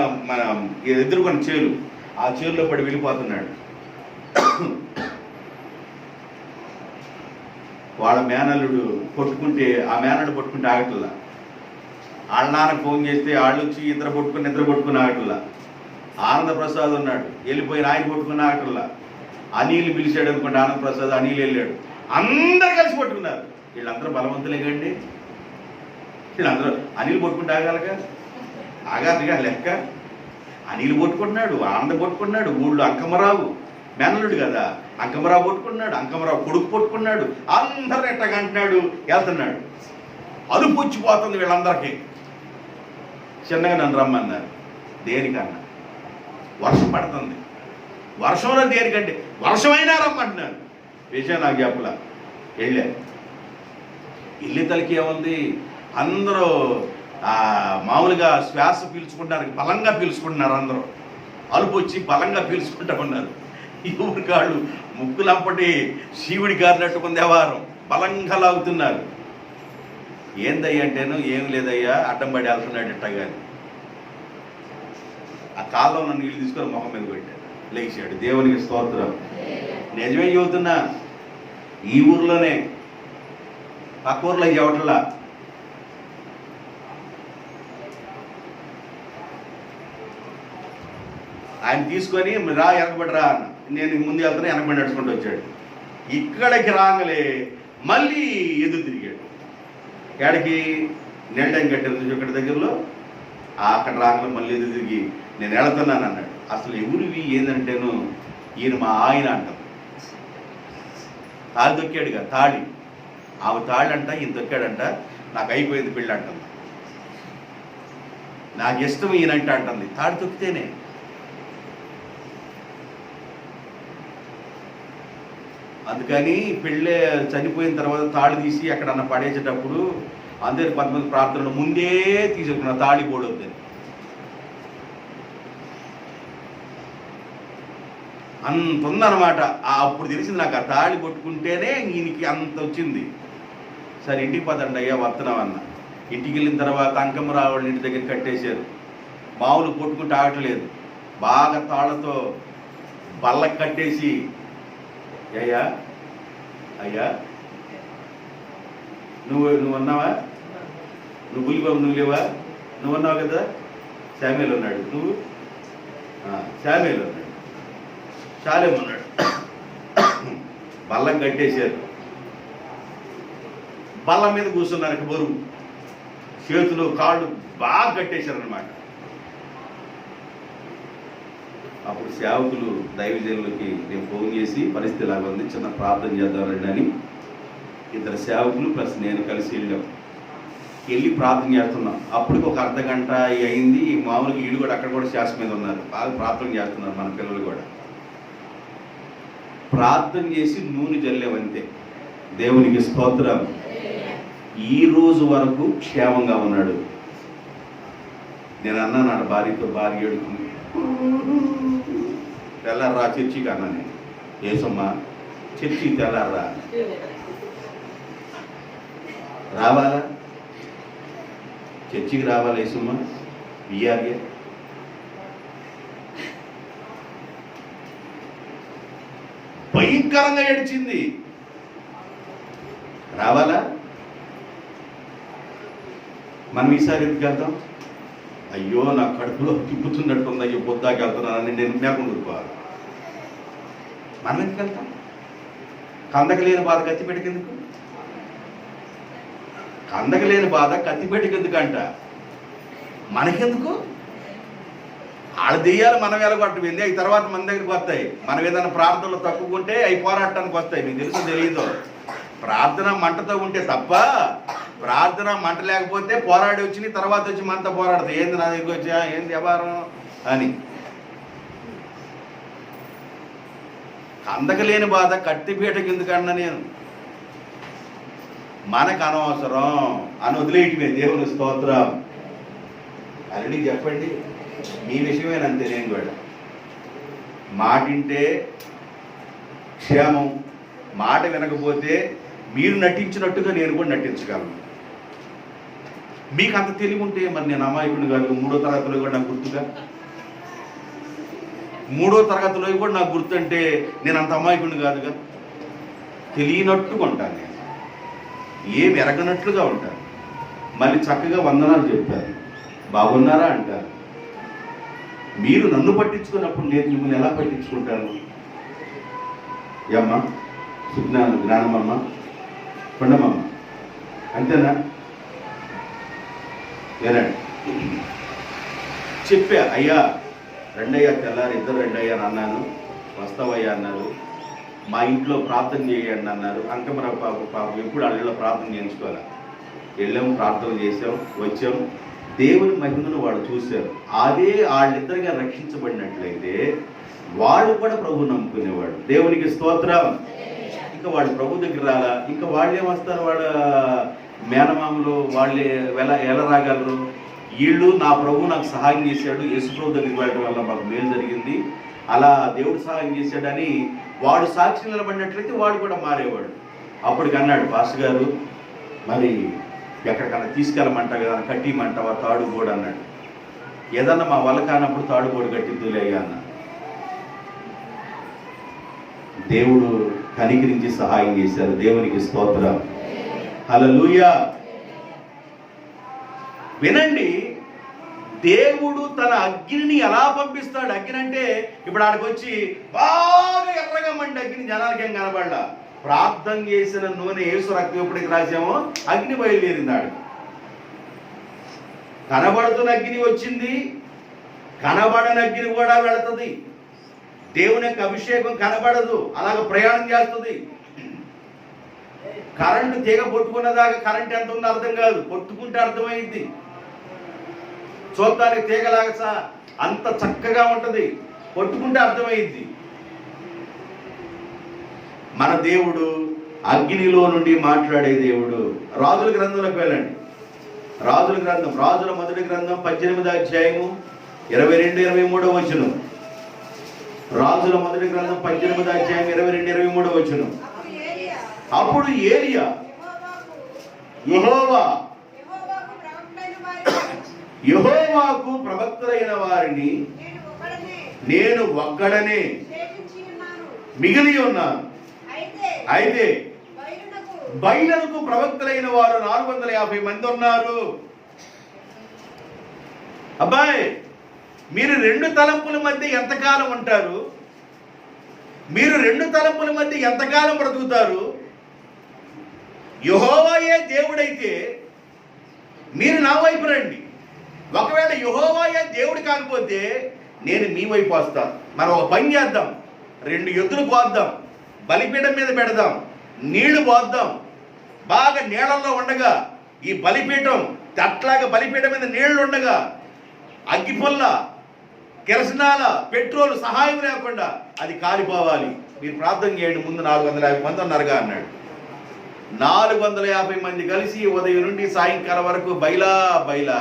ఎదుర్కొన్న చేలు, ఆ చేలులో పడి వెళ్ళిపోతున్నాడు. వాళ్ళ మేనల్లుడు కొట్టుకుంటే ఆ మేనల్లుడు కొట్టుకుంటే ఆగట్లా. వాళ్ళ నాన్న ఫోన్ చేస్తే వాళ్ళు వచ్చి నిద్ర కొట్టుకుని ఆగట్లా. ఆనందప్రసాద్ ఉన్నాడు, వెళ్ళిపోయిన ఆయన కొట్టుకుని ఆగట్లా. అనిల్ పిలిచాడు అనుకోండి, ఆనందప్రసాద్ అనిల్ వెళ్ళాడు, అందరు కలిసి కొట్టుకున్నారు. వీళ్ళందరూ బలవంతులే కండి. వీళ్ళందరూ అనిల్ కొట్టుకుంటే ఆగాలిగా లెక్క. అనిల్ కొట్టుకుంటున్నాడు, ఆనంద కొట్టుకున్నాడు, ఊళ్ళో అంకమరావు మేనల్లుడు కదా, అంకమరావు కొట్టుకున్నాడు, అంకమరావు కొడుకు కొట్టుకున్నాడు, అందరూ ఎట్టగా అంటున్నాడు, వెళ్తున్నాడు. అలుపు వచ్చిపోతుంది వీళ్ళందరికీ. చిన్నగా నన్ను రమ్మన్నారు. దేనికన్నా? వర్షం పడుతుంది. వర్షంలో దేనికంటే వర్షమైనా రమ్మంటున్నారు. విషయం నాకు చెప్పలా. వెళ్ళే తలకి ఏముంది, అందరూ మామూలుగా శ్వాస పీల్చుకుంటారు, బలంగా పీల్చుకుంటున్నారు. అందరూ అలుపు వచ్చి బలంగా పీల్చుకుంటూ ఉన్నారు. ఎవరి కాళ్ళు ముక్కులంపటి శివుడి గారినట్టుకుని దేవారం బలంగా లాగుతున్నారు. ఏందయ్యా అంటేను, ఏం లేదయ్యా అడ్డం పడి వెళ్తున్నాడు ఇట్టగాని. ఆ కాళ్ళలో ఉన్న నీళ్ళు తీసుకొని మొహం మీద పెట్టాడు, లేచాడు. దేవునికి స్తోత్రం. నిజమే చెబుతున్నా, ఈ ఊర్లోనే, పక్క ఊర్లో చెవట్లా. ఆయన తీసుకొని రా వెనకబడి రా అన్న. నేను ముందు వెళ్తాను, వెనకబడి నడుచుకుంటూ వచ్చాడు. ఇక్కడికి రాగలే మళ్ళీ ఎదురు తిరిగాడు. ఎక్కడికి? నెల్టైన్ కట్టారు ఇక్కడ దగ్గరలో. అక్కడ రాగలే మళ్ళీ ఎదురు తిరిగి నేను వెళుతున్నాను అన్నాడు. అసలు ఎవరివి ఏందంటేను, ఈయన మా ఆయన అంటాం. తాళి తొక్కాడుగా, తాళి. ఆమె తాళి అంట, ఈయన తొక్కాడంట. నాకు అయిపోయింది పెళ్ళి అంటుంది. నాకు ఇష్టం ఈయనంటే అంటుంది. తాళి తొక్కితేనే. అందుకని పెళ్ళే చనిపోయిన తర్వాత తాళి తీసి ఎక్కడన్నా పడేసేటప్పుడు అందరి కొంతమంది ప్రార్థనలు ముందే తీసుకున్న తాళి పోడొద్దని. అంత ఉందన్నమాట. అప్పుడు తెలిసింది నాకు, ఆ తాళి కొట్టుకుంటేనే ఈయనకి అంత వచ్చింది. సరే ఇంటికి పోతండి అయ్యా వస్తున్నామన్న. ఇంటికి వెళ్ళిన తర్వాత అంకమ్మరావు వాళ్ళ ఇంటి దగ్గర కట్టేశారు. మామూలు కొట్టుకుంటూ ఆగట్లేదు, బాగా తాళ్లతో బల్లకి కట్టేసి, అయ్యా అయ్యా నువ్వు ఉన్నావా? నువ్వు బాబు నువ్వు లేవా? నువ్వు ఉన్నావు కదా. శామ్యుల్ ఉన్నాడు, నువ్వు శామ్యుల్ ఉన్నాడు, చాలేం ఉన్నాడు. బల్లం కట్టేశారు. బల్ల మీద కూర్చున్నారు, బరువు చేతులు కాళ్ళు బాగా కట్టేశారు అన్నమాట. అప్పుడు సేవకులు దైవజనులకి నేను ఫోన్ చేసి పరిస్థితి ఇలాగ ఉంది, చిన్న ప్రార్థన చేద్దామండి అని ఇద్దరు సేవకులు ప్లస్ నేను కలిసి వెళ్ళి ప్రార్థన చేస్తున్నాం. అప్పటికి ఒక అర్ధ గంట అయింది. మామూలుగా వీళ్ళు కూడా అక్కడ కూడా శ్వాస మీద ఉన్నారు, బాగా ప్రార్థన చేస్తున్నారు. మన పిల్లలు కూడా ప్రార్థన చేసి నూనె జల్లేవంతే. దేవునికి స్తోత్రం. ఈ రోజు వరకు క్షేమంగా ఉన్నాడు. నేను అన్నాను భార్య ఏడుకుంది, తెల్లారా చర్చికి అన్నా. నేను ఏసమ్మా చర్చికి తెల్లారా రావాలా, చర్చికి రావాలా ఏసమ్మా బియ్యాగే. భయంకరంగా ఏడ్చింది. రావాలా? మనం ఈసారి ఎందుకు వెళ్తాం? అయ్యో నా కడుపులో తిప్పుతున్నట్టుంది, అయ్యో పొద్దాకి వెళ్తున్నానని నేను మేకుండా ఊరుకోవాలి. మనం ఎందుకు వెళ్తాం? కందకలేని బాధ కత్తిపెట్టకెందుకు? కందకలేని బాధ కత్తిపెట్టకెందుకు అంట? మనకెందుకు? వాళ్ళ దెయ్యాలు మనం ఎలగొట్టం ఏంది, అవి తర్వాత మన దగ్గరికి వస్తాయి. మనం ఏదైనా ప్రార్థనలు తక్కువకుంటే అవి పోరాటానికి వస్తాయి. మీకు తెలుసు తెలియదు? ప్రార్థన మంటతో ఉంటే తప్ప, ప్రార్థన మంట లేకపోతే పోరాడి వచ్చి తర్వాత వచ్చి మనతో పోరాడతాయి. ఏంది నా దగ్గరికి వచ్చా, ఏంది వ్యవహారం అని. కందకలేని బాధ కత్తిపీటకి ఎందుకన్నా నేను? మనకు అనవసరం అని వదిలేయటమే. దేవుని స్తోత్రం. అల్రెడీ చెప్పండి, మీ విషయమేనంతే. నేను కూడా మాటింటే క్షేమం, మాట వినకపోతే మీరు నటించినట్టుగా నేను కూడా నటించగలను. మీకు అంత తెలివి ఉంటే మరి నేను అమాయకుడిని కాదు. 3వ తరగతిలో కూడా నాకు గుర్తుగా, 3వ తరగతిలో కూడా నాకు గుర్తుంటే నేను అంత అమాయకుడిని కాదుగా. తెలియనట్టుగా ఉంటాను నేను, ఏమి ఎరగనట్లుగా ఉంటాను. మళ్ళీ చక్కగా వందనాలు చెప్తాను, బాగున్నారా అంటారు. మీరు నన్ను పట్టించుకున్నప్పుడు నేను మిమ్మల్ని ఎలా పట్టించుకుంటాను? ఏమ్మా, సుజ్ఞానం జ్ఞానమమ్మ, కొండమమ్మ, అంతేనా? ఏనండి చెప్పా, అయ్యా రెండయ్యా తెల్లారు, ఇద్దరు రెండయ్యా అన్నాను. వస్తావయ్యా అన్నారు. మా ఇంట్లో ప్రార్థన చేయండి అన్నారు. అంకమరావు పాప ఎప్పుడు వాళ్ళ ప్రార్థన చేయించుకోవాలి. వెళ్ళాం, ప్రార్థన చేసాం, వచ్చాం. దేవుని మహిమను వాళ్ళు చూశారు. అదే వాళ్ళిద్దరిగా రక్షించబడినట్లయితే వాళ్ళు కూడా ప్రభు నమ్ముకునేవాడు. దేవునికి స్తోత్రం. ఇంకా వాళ్ళు ప్రభు దగ్గర రాలా, ఇంకా వాళ్ళే వస్తారు. వాళ్ళ మేనమామలు వాళ్ళే ఎలా రాగలరు? వీళ్ళు నా ప్రభు నాకు సహాయం చేశాడు, యేసు ప్రభు దగ్గరికి వెళ్ళడం వల్ల మాకు మేలు జరిగింది, అలా దేవుడు సహాయం చేశాడని వాడు సాక్షి నిలబడినట్లయితే వాడు కూడా మారేవాడు. అప్పటికి అన్నాడు పాస్టర్ గారు, మరి ఎక్కడికన్నా తీసుకెళ్ళమంట కదా, కట్టిమంటావా తాడు బోర్డు అన్నాడు. ఏదన్నా మా వల్ల కానప్పుడు తాడు బోర్డు కట్టిద్దులే అన్న. దేవుడు కనికరించి సహాయం చేశారు. దేవునికి స్తోత్రం. హల్లెలూయా. వినండి, దేవుడు తన అగ్నిని ఎలా పంపిస్తాడు? అగ్ని అంటే ఇప్పుడు ఆడికి వచ్చి బాగా ఎర్రగా మండి అగ్ని జనాలకి ఏం కనబడలా. ప్రార్థన చేసిన నూనె యేసు రక్తం ఎప్పటికి రాసామో అగ్ని బయలుదేరింది. ఆడు కనబడుతున్న అగ్ని వచ్చింది, కనబడని అగ్ని కూడా వెళుతుంది. దేవుని యొక్క అభిషేకం కనబడదు, అలాగ ప్రయాణం చేస్తుంది. కరెంటు తీగ పొట్టుకున్నదాకా కరెంట్ ఎంత ఉందో అర్థం కాదు, పొట్టుకుంటే అర్థమైంది. చూడటానికి తీగలాగా అంత చక్కగా ఉంటుంది, పొట్టుకుంటే అర్థమైంది. మన దేవుడు అగ్నిలో నుండి మాట్లాడే దేవుడు. రాజుల గ్రంథంలోకి వెళ్ళండి. రాజుల గ్రంథం, రాజుల మొదటి గ్రంథం 18వ అధ్యాయము 22-23 వచనం. రాజుల మొదటి గ్రంథం 18వ అధ్యాయం 22-23 వచనం. అప్పుడు ఏలియా యెహోవాకు ప్రవక్తలైన వారిని నేను ఒక్కడనే మిగిలి ఉన్నాను. అయితే బయలుకు ప్రవక్తలైన వారు 450 మంది ఉన్నారు. అబ్బాయి, మీరు 2 తలంపుల మధ్య ఎంతకాలం ఉంటారు? మీరు 2 తలంపుల మధ్య ఎంతకాలం బ్రతుకుతారు? యెహోవాయే దేవుడైతే మీరు నా వైపు రండి. ఒకవేళ యెహోవాయే దేవుడు కాకపోతే నేను మీ వైపు వస్తాను. మనం ఒక పని చేద్దాం, 2 ఎద్దులు కోద్దాం, బలిపీఠం మీద పెడదాం, నీళ్లు పోద్దాం. బాగా నీళ్ళల్లో ఉండగా ఈ బలిపీఠం అట్లాగా బలిపీఠం మీద నీళ్లు ఉండగా అగ్గిపుల్ల, కిరసనాల, పెట్రోల్ సహాయం లేకుండా అది కాలిపోవాలి. మీరు ప్రార్థన చేయండి. ముందు 450 మంది ఉన్నారుగా అన్నాడు. 450 మంది కలిసి ఉదయం నుండి సాయంకాలం వరకు బైలా బైలా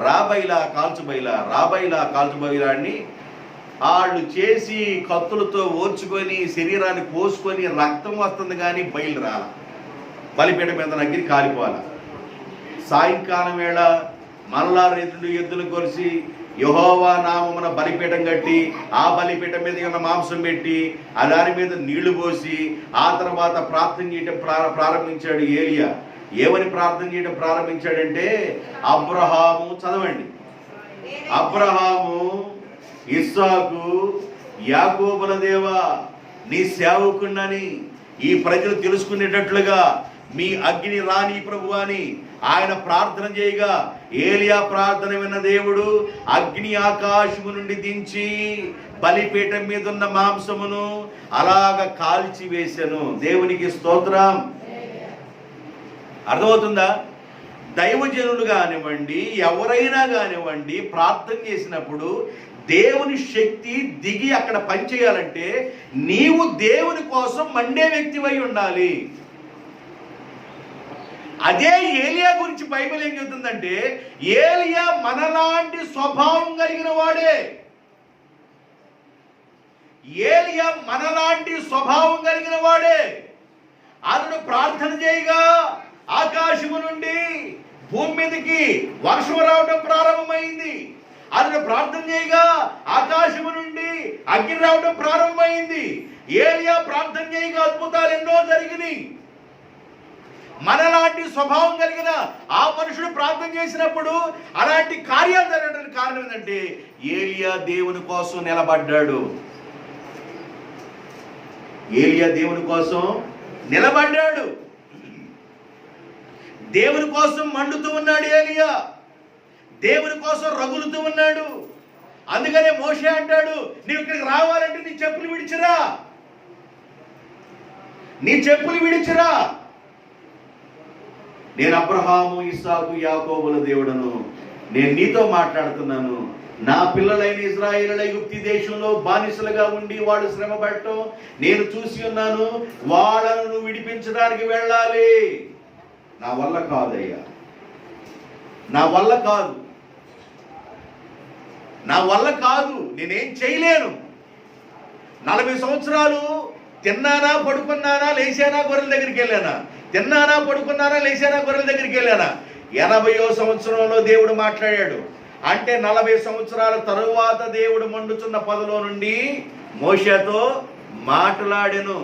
రాబైలా కాల్చు బైలా రాబైలా కాల్చు బైలా అని వాళ్ళు చేసి కత్తులతో ఓర్చుకొని శరీరాన్ని కోసుకొని రక్తం వస్తుంది కానీ బయలు రాల. బలిపీఠం మీద నగ్గిరి కాలిపోవాల. సాయంకాలం వేళ మరలా 2 ఎద్దులు కొలిసి యెహోవా నామమున బలిపీఠం కట్టి ఆ బలిపీఠం మీద ఉన్న మాంసం పెట్టి ఆ దాని మీద నీళ్లు పోసి ఆ తర్వాత ప్రార్థన చేయటం ప్రారంభించాడు ఏలియా. ఏమని ప్రార్థన చేయడం ప్రారంభించాడంటే, అబ్రహాము, చదవండి, అబ్రహాము, ఇస్సాకు, యాకోబుల దేవా, నీ సేవకున్నని ఈ ప్రజలు తెలుసుకునేటట్లుగా మీ అగ్ని రాని ప్రభు అని ఆయన ప్రార్థన చేయగా, ఏలియా ప్రార్థన విన్న దేవుడు అగ్ని ఆకాశము నుండి దించి బలిపీఠం మీద ఉన్న మాంసమును అలాగ కాల్చి వేసెను. దేవునికి స్తోత్రం. అర్థమవుతుందా? దైవజనులు కానివ్వండి, ఎవరైనా కానివ్వండి, ప్రార్థన చేసినప్పుడు దేవుని శక్తి దిగి అక్కడ పనిచేయాలంటే నీవు దేవుని కోసం మండే వ్యక్తివై ఉండాలి. అదే ఏలియా గురించి బైబిల్ ఏం చెబుతుందంటే, ఏలియా మనలాంటి స్వభావం కలిగిన వాడే. ఏలియా మనలాంటి స్వభావం కలిగిన వాడే. అతడు ప్రార్థన చేయగా ఆకాశము నుండి భూమి మీదకి వర్షం రావడం ప్రారంభమైంది. అతడు ప్రార్థన చేయగా ఆకాశము నుండి అగ్ని రావడం ప్రారంభమైంది. ఏలియా ప్రార్థన చేయగా అద్భుతాలు ఎన్నో జరిగినాయి. మనలాంటి స్వభావం కలిగిన ఆ మనుషుడు ప్రార్థన చేసినప్పుడు అలాంటి కార్యాలు జరగడానికి కారణం ఏంటంటే ఏలియా దేవుని కోసం నిలబడ్డాడు. ఏలియా దేవుని కోసం నిలబడ్డాడు. దేవుని కోసం మండుతూ ఉన్నాడు ఏలియా. దేవుని కోసం రగులుతూ ఉన్నాడు. అందుకనే మోషే అంటాడు, నీవు ఇక్కడికి రావాలంటే నీ చెప్పులు విడిచిరా, నీ చెప్పులు విడిచిరా. నేను అబ్రహాము, ఇస్సాకు, యాకోబుల దేవుడను. నేను నీతో మాట్లాడుతున్నాను. నా పిల్లలైన ఇశ్రాయేలుల ఐగుప్తు దేశంలో బానిసలుగా ఉండి వాళ్ళు శ్రమ పడటం నేను చూసి ఉన్నాను. వాళ్ళను నువ్వు విడిపించడానికి వెళ్ళాలి. నా వల్ల కాదయ్యా, నా వల్ల కాదు, నా వల్ల కాదు, నేనేం చేయలేను. 40 సంవత్సరాలు తిన్నానా, పడుకున్నానా, లేచానా, గొర్రెల దగ్గరికి వెళ్ళానా, తిన్నానా, పడుకున్నానా, లేచానా, గొర్రెల దగ్గరికి వెళ్ళానా. 80వ సంవత్సరంలో దేవుడు మాట్లాడాడు. అంటే 40 సంవత్సరాల తరువాత దేవుడు మండుచున్న పదలో నుండి మోషేతో మాట్లాడెను.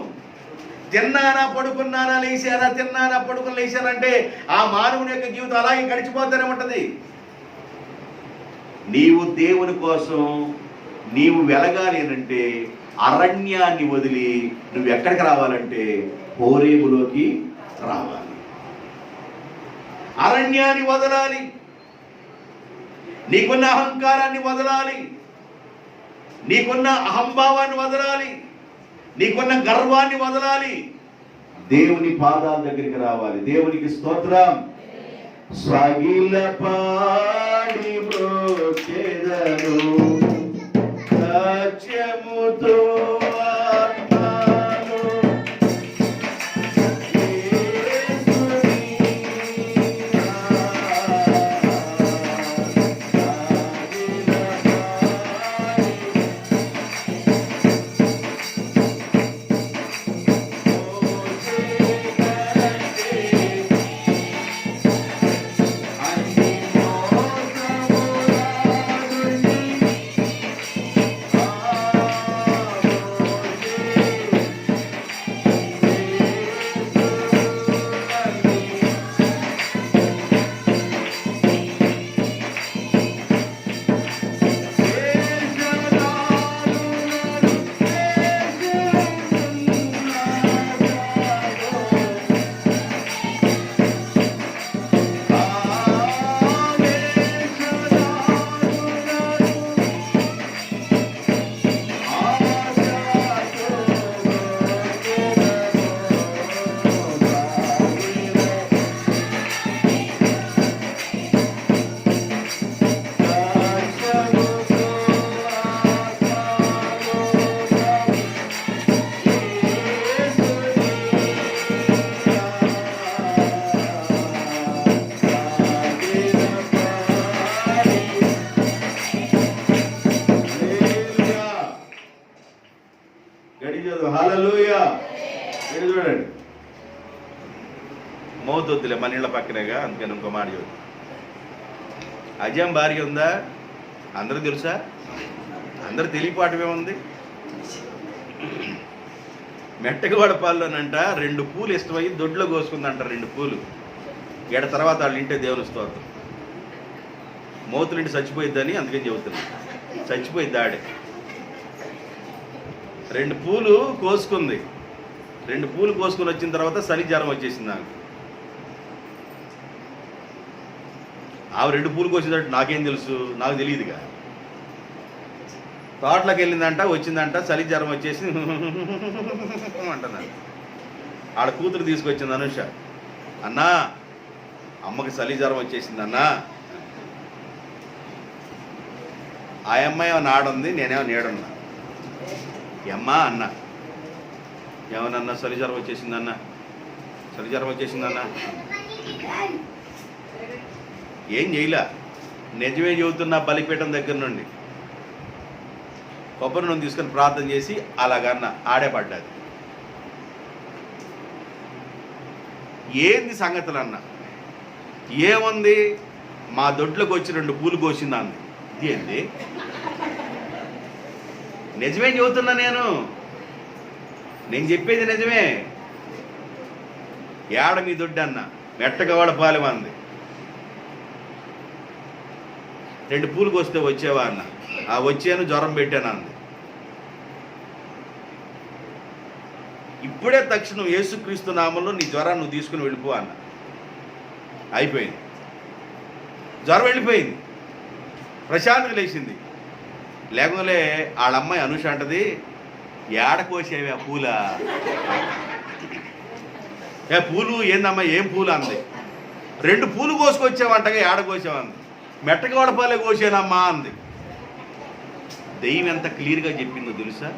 తిన్నానా, పడుకున్నానా, లేచానా, తిన్నానా, పడుకుని లేచానంటే ఆ మానవుని యొక్క జీవితం అలాగే గడిచిపోతూనే ఉంటది. నీవు దేవుని కోసం నీవు వెలగాలి అంటే అరణ్యాన్ని వదిలి నువ్వు ఎక్కడికి రావాలంటే హోరేబులోకి రావాలి. అరణ్యాన్ని వదలాలి. నీకున్న అహంకారాన్ని వదలాలి. నీకున్న అహంభావాన్ని వదలాలి. నీకున్న గర్వాన్ని వదలాలి. దేవుని పాదాల దగ్గరికి రావాలి. దేవునికి స్తోత్రం. స్వాగిల పాడి బ్రోచెదను సత్యముతో హల్లెలూయా. మీరు చూడండి, మౌతొద్దులే మన ఇళ్ళ పక్కనేగా, అందుకని ఇంకో మాట చూడు. అజయం భార్య ఉందా? అందరూ తెలుసా? అందరూ తెలియపాటమే ఉంది. మెట్టగవాడపాల్లోనంట 2 పూలు ఇష్టమయ్యి దొడ్లో కోసుకుందంట. 2 పూలు ఎడ తర్వాత వాళ్ళు ఇంటే దేవుని స్తోత్రం. మోతులుండి చచ్చిపోయిద్దని అందుకని చెబుతున్నాను. చచ్చిపోయిద్ది ఆడే. 2 పూలు కోసుకుంది. 2 పూలు కోసుకొని వచ్చిన తర్వాత చలి జ్వరం వచ్చేసింది నాకు. ఆమె 2 పూలు కోసిందంటే నాకేం తెలుసు? నాకు తెలియదుగా. తోటలోకి వెళ్ళిందంట, వచ్చిందంట, చలి జ్వరం వచ్చేసి అంటున్నాను. ఆడ కూతురు తీసుకొచ్చింది అనుష. అన్నా, అమ్మకి చలి జ్వరం వచ్చేసింది అన్నా. ఆ అమ్మాయి ఏమో నాడుంది, నేనేమో నీడున్నా. అమ్మా అన్న, ఏమన్నా చలి జ్వరం వచ్చేసిందన్న, చలి జ్వరం వచ్చేసిందన్న. ఏం చేయలే, నిజమే చెబుతున్నా. బలిపీఠం దగ్గర నుండి కొబ్బరి నూనె తీసుకొని ప్రార్థన చేసి అలాగన్న ఆడే పడ్డాది. ఏంది సంగతులు అన్న? ఏముంది, మా దొడ్లోకి వచ్చి 2 పూలు కోసిందా అంది. ఇదేంది? నిజమే చెబుతున్నా, నేను చెప్పేది నిజమే. ఏడ మీ దొడ్డి అన్న, మెట్టగవాడ పాలెం అంది. 2 పూలు కోస్తే వచ్చేవా అన్న. వచ్చాను, జ్వరం పెట్టాను అంది. ఇప్పుడే తక్షణం యేసుక్రీస్తు నామంలో నీ జ్వరాన్ని నువ్వు తీసుకుని వెళ్ళిపో అన్న. అయిపోయింది, జ్వరం వెళ్ళిపోయింది, ప్రశాంతత లేచింది. లేకపోతే వాళ్ళ అమ్మాయి అనుష అంటది, ఏడ కోసేవి ఆ పూల? పూలు ఏందమ్మా, ఏం పూలు అంది. 2 పూలు కోసుకొచ్చావంటగా, ఏడ కోసావంది. మెట్టకి వడపాలే కోసానమ్మా అంది. దెయ్యం ఎంత క్లియర్గా చెప్పిందో తెలుసా?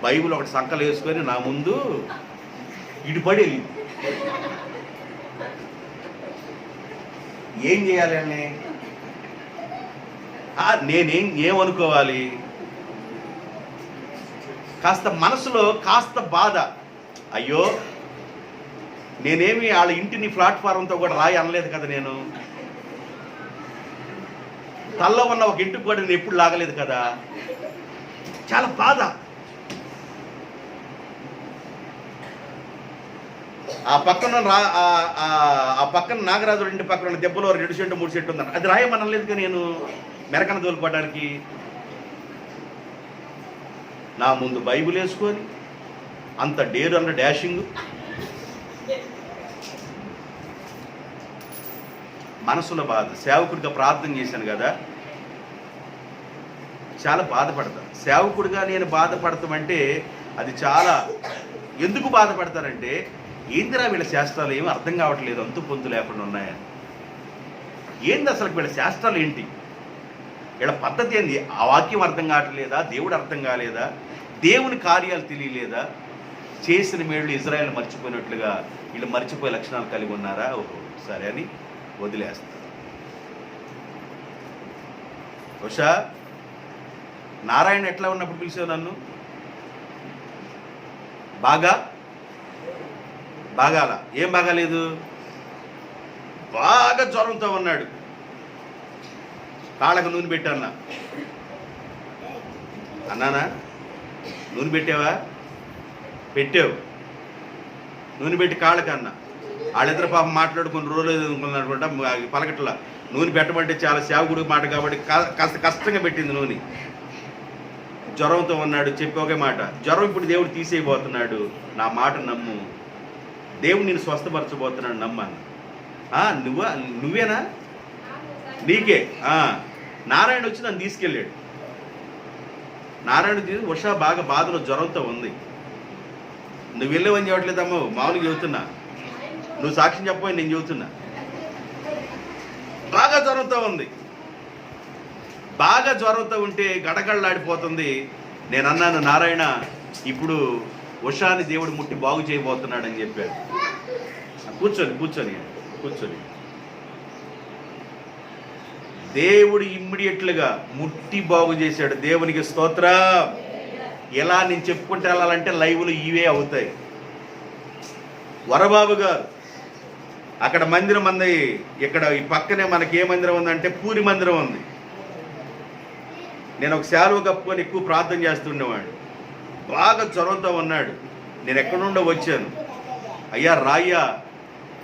బైబిల్ ఒకటి సంకలు వేసుకొని నా ముందు ఇటుపడి వెళ్ళింది. ఏం చేయాలి అని ఏమనుకోవాలి? కాస్త మనసులో కాస్త బాధ, అయ్యో నేనేమి వాళ్ళ ఇంటిని ప్లాట్ఫారంతో కూడా రాయి అనలేదు కదా, నేను తల్లో ఉన్న ఒక ఇంటికి కూడా నేను ఎప్పుడు లాగలేదు కదా. చాలా బాధ. ఆ పక్కన నాగరాజు ఇంటి పక్కన దెబ్బలో 2 సెంటు 3 సెంటు ఉందన్న, అది రాయమనలేదుగా నేను మెరకన తోలుకోవడానికి. నా ముందు బైబిల్ వేసుకొని అంత డేరు అన్న డాషింగ్. మనసులో బాధ. సేవకుడిగా ప్రార్థన చేశాను కదా, చాలా బాధపడతాను. సేవకుడిగా నేను బాధపడతామంటే అది చాలా, ఎందుకు బాధపడతానంటే, ఏందిరా వీళ్ళ శాస్త్రాలు ఏమీ అర్థం కావట్లేదు, అంతు పొంతు లేకుండా ఉన్నాయని. ఏంది అసలు వీళ్ళ శాస్త్రాలు ఏంటి, వీళ్ళ పద్ధతి ఏంది? ఆ వాక్యం అర్థం కావట్లేదా? దేవుడు అర్థం కాలేదా? దేవుని కార్యాలు తెలియలేదా? చేసిన మేళ్ళు ఇజ్రాయెల్ మర్చిపోయినట్లుగా వీళ్ళు మర్చిపోయే లక్షణాలు కలిగి ఉన్నారా? ఓహో సరే అని వదిలేస్తారు. బహుశా నారాయణ ఎట్లా ఉన్నప్పుడు పిలిచావు నన్ను? బాగాల. ఏం బాగాలేదు? బాగా జ్వరంతో ఉన్నాడు. కాళ్ళకు నూనె పెట్టానా? అన్నానా? నూనె పెట్టావా? పెట్టావు. నూనె పెట్టి కాళ్ళకన్నా. వాళ్ళిద్దరు పాపం మాట్లాడుకుని రోజులేదు అనుకున్నాడుకుంటా పలకట్లా. నూనె పెట్టమంటే చాలా సేవకుడి మాట కాబట్టి కాస్త కష్టంగా పెట్టింది నూనె. జ్వరంతో ఉన్నాడు, చెప్పి ఒకే మాట, జ్వరం ఇప్పుడు దేవుడు తీసేయబోతున్నాడు, నా మాట నమ్ము, దేవుడు నేను స్వస్థపరచబోతున్నాడు, నమ్మను. నువ్వేనా? నీకే. నారాయణ వచ్చి నన్ను తీసుకెళ్ళాడు. నారాయణ ఉషా బాగా బాధలో జ్వరంతో ఉంది, నువ్వు వెళ్ళేవని చెప్పట్లేదమ్మా, మామూలుగా చెబుతున్నా, నువ్వు సాక్ష్యం చెప్పని నేను చెబుతున్నా. బాగా జ్వరంతో ఉంది. బాగా జ్వరంతో ఉంటే గడగడలాడిపోతుంది. నేను అన్నాను, నారాయణ ఇప్పుడు ఉషాని దేవుడు ముట్టి బాగు చేయబోతున్నాడని చెప్పాడు. కూర్చొని దేవుడు ఇమ్మీడియట్లుగా ముట్టి బాగు చేశాడు. దేవునికి స్తోత్రం. ఎలా నేను చెప్పుకుంటే వెళ్ళాలంటే లైవ్లు ఇవే అవుతాయి. వరబాబు గారు అక్కడ మందిరం ఉంది, ఇక్కడ ఈ పక్కనే మనకి ఏ మందిరం ఉందంటే పూరి మందిరం ఉంది. నేను ఒక శాలువ కప్పుకొని ఎక్కువ ప్రార్థన చేస్తుండేవాడు. బాగా జ్వరంతో ఉన్నాడు. నేను ఎక్కడి నుండో వచ్చాను. అయ్యా రాయ్యా,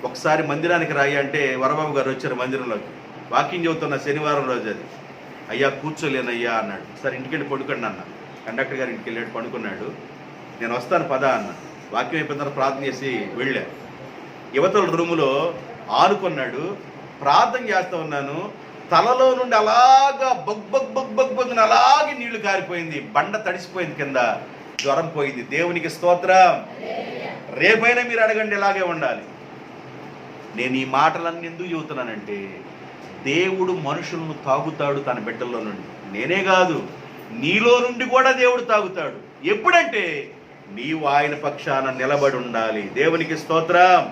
ఒకసారి మందిరానికి రాయ్యా అంటే వరబాబు గారు వచ్చారు మందిరంలోకి. వాకింగ్ చెబుతున్న శనివారం రోజు అది. అయ్యా కూర్చోలేనయ్యా అన్నాడు. సరే ఇంటికి వెళ్ళి పడుకోండి అన్న. కండక్టర్ గారు ఇంటికి వెళ్ళాడు, పడుకున్నాడు. నేను వస్తాను పద అన్న. వాక్యం అయిపోయిన తర్వాత ప్రార్థన చేసి వెళ్ళా. యువతల రూములో ఆనుకున్నాడు. ప్రార్థన చేస్తూ ఉన్నాను. తలలో నుండి అలాగా బొగ్గున అలాగే నీళ్లు కారిపోయింది. బండ తడిసిపోయింది, కింద జ్వరం పోయింది. దేవునికి స్తోత్రం. రేపైనా మీరు అడగండి, ఇలాగే ఉండాలి. నేను ఈ మాటలన్నీ ఎందుకు చెబుతున్నానంటే, దేవుడు మనుషులను తాగుతాడు తన బిడ్డల్లో నుండి. నేనే కాదు, నీలో నుండి కూడా దేవుడు తాగుతాడు. ఎప్పుడంటే నీవు ఆయన పక్షాన నిలబడి ఉండాలి. దేవునికి స్తోత్రం.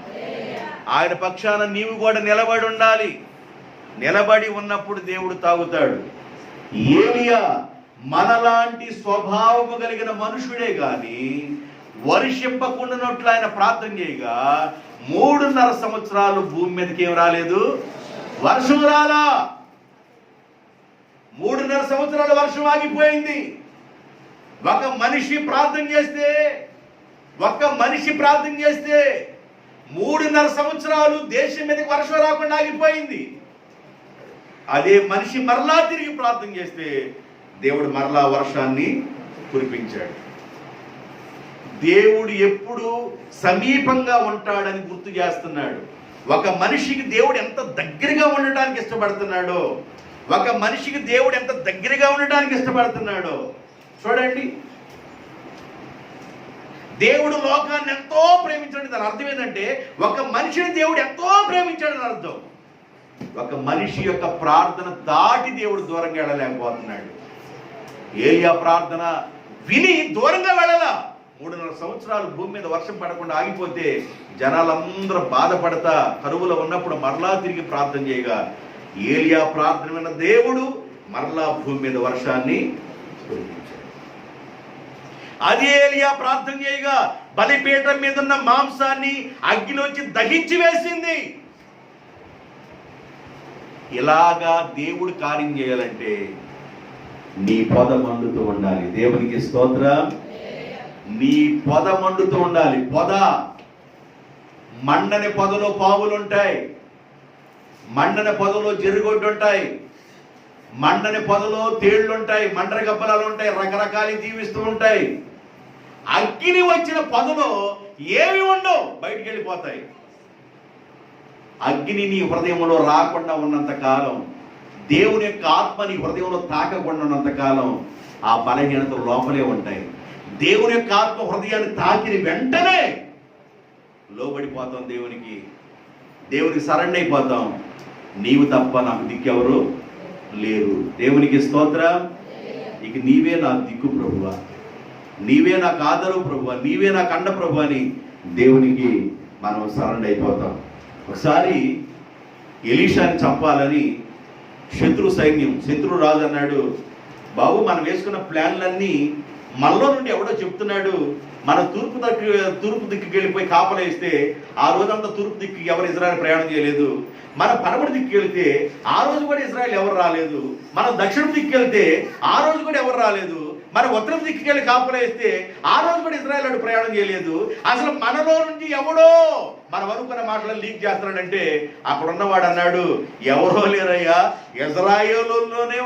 ఆయన పక్షాన నీవు కూడా నిలబడి ఉండాలి. నిలబడి ఉన్నప్పుడు దేవుడు తాగుతాడు. ఏలియా మనలాంటి స్వభావము కలిగిన మనుషుడే గాని వర్షింపకుండానట్లు ఆయన ప్రార్థన చేయగా 3.5 సంవత్సరాలు భూమి మీదకి ఏం రాలేదు, వర్షం రాలా. 3.5 సంవత్సరాలు వర్షం ఆగిపోయింది. ఒక మనిషి ప్రార్థన చేస్తే 3.5 సంవత్సరాలు దేశం మీదకి వర్షం రాకుండా ఆగిపోయింది. అదే మనిషి మరలా తిరిగి ప్రార్థన చేస్తే దేవుడు మరలా వర్షాన్ని కురిపించాడు. దేవుడు ఎప్పుడు సమీపంగా ఉంటాడని గుర్తు చేస్తున్నాడు. ఒక మనిషికి దేవుడు ఎంత దగ్గరగా ఉండటానికి ఇష్టపడుతున్నాడో, చూడండి. దేవుడు లోకాన్ని ఎంతో ప్రేమించాడు. దాని అర్థం ఏంటంటే ఒక మనిషిని దేవుడు ఎంతో ప్రేమించాడని అర్థం. ఒక మనిషి యొక్క ప్రార్థన దాటి దేవుడు దూరంగా వెళ్ళలేకపోతున్నాడు. ఏలియా ప్రార్థన విని దూరంగా వెళ్ళలా. 3.5 సంవత్సరాలు భూమి మీద వర్షం పడకుండా ఆగిపోతే జనాలందరూ బాధపడతా కరువులో ఉన్నప్పుడు మరలా తిరిగి ప్రార్థన చేయగా ఏలియా ప్రార్థన విన్న దేవుడు మరలా భూమి మీద వర్షాన్ని కురిపించాడు. అది ఏలియా ప్రార్థన చేయగా బలిపీఠం మీద ఉన్న మాంసాన్ని అగ్నిలోంచి దహించి వేసింది. ఇలాగా దేవుడు కార్యం చేయాలంటే నీ పొద మండుతూ ఉండాలి. దేవునికి స్తోత్రం. నీ పొద మండుతూ ఉండాలి. పొద, మండని పొదలో పావులు ఉంటాయి, మండని పొదలో జెరుగొడ్డు ఉంటాయి, మండని పొదలో తేళ్లు ఉంటాయి, మండర గబ్బలాలు ఉంటాయి, రకరకాలు జీవిస్తూ ఉంటాయి. అగ్ని వచ్చిన పొదలో ఏమి ఉండవు, బయటికి వెళ్ళిపోతాయి. అగ్ని నీ హృదయంలో రాకుండా ఉన్నంత కాలం, దేవుని యొక్క ఆత్మ నీ హృదయంలో తాకకుండా ఉన్నంత కాలం ఆ బలహీనతలు లోపలే ఉంటాయి. దేవుని యొక్క ఆత్మ హృదయాన్ని తాకిన వెంటనే లోబడిపోతాం, దేవునికి సరెండర్ అయిపోతాం. నీవు తప్ప నాకు దిక్కెవరు లేరు. దేవునికి స్తోత్రం. ఇక నీవే నా దిక్కు ప్రభువా, నీవే నాకు ఆదరు ప్రభువా, నీవే నాకు అండ ప్రభు అని దేవునికి మనం సరెండర్ అయిపోతాం. ఒకసారి ఎలీషాని చంపాలని శత్రు రాజు అన్నాడు, బాబు మనం వేసుకున్న ప్లాన్లన్నీ మనలో నుండి ఎవడో చెప్తున్నాడు, మన తూర్పు దిక్కుకి వెళ్ళిపోయి కాపలేస్తే ఆ రోజంతా తూర్పు దిక్కుకి ఎవరు ఇజ్రాయెల్ ప్రయాణం చేయలేదు. మన పడమటి దిక్కు వెళ్తే ఆ రోజు కూడా ఇజ్రాయెల్ ఎవరు రాలేదు. మనం దక్షిణ దిక్కు వెళ్తే ఆ రోజు కూడా ఎవరు రాలేదు. మన ఉత్తరం దిక్కుకి వెళ్ళి కాపలేస్తే ఆ రోజు కూడా ఇజ్రాయెల్ వాడు ప్రయాణం చేయలేదు. అసలు మనలో నుంచి ఎవడో మనం అనుకున్న మాటలను లీక్ చేస్తున్నాడంటే అక్కడ ఉన్నవాడు అన్నాడు, ఎవరో లేరయ్యా, ఇజ్రాయేలులోనే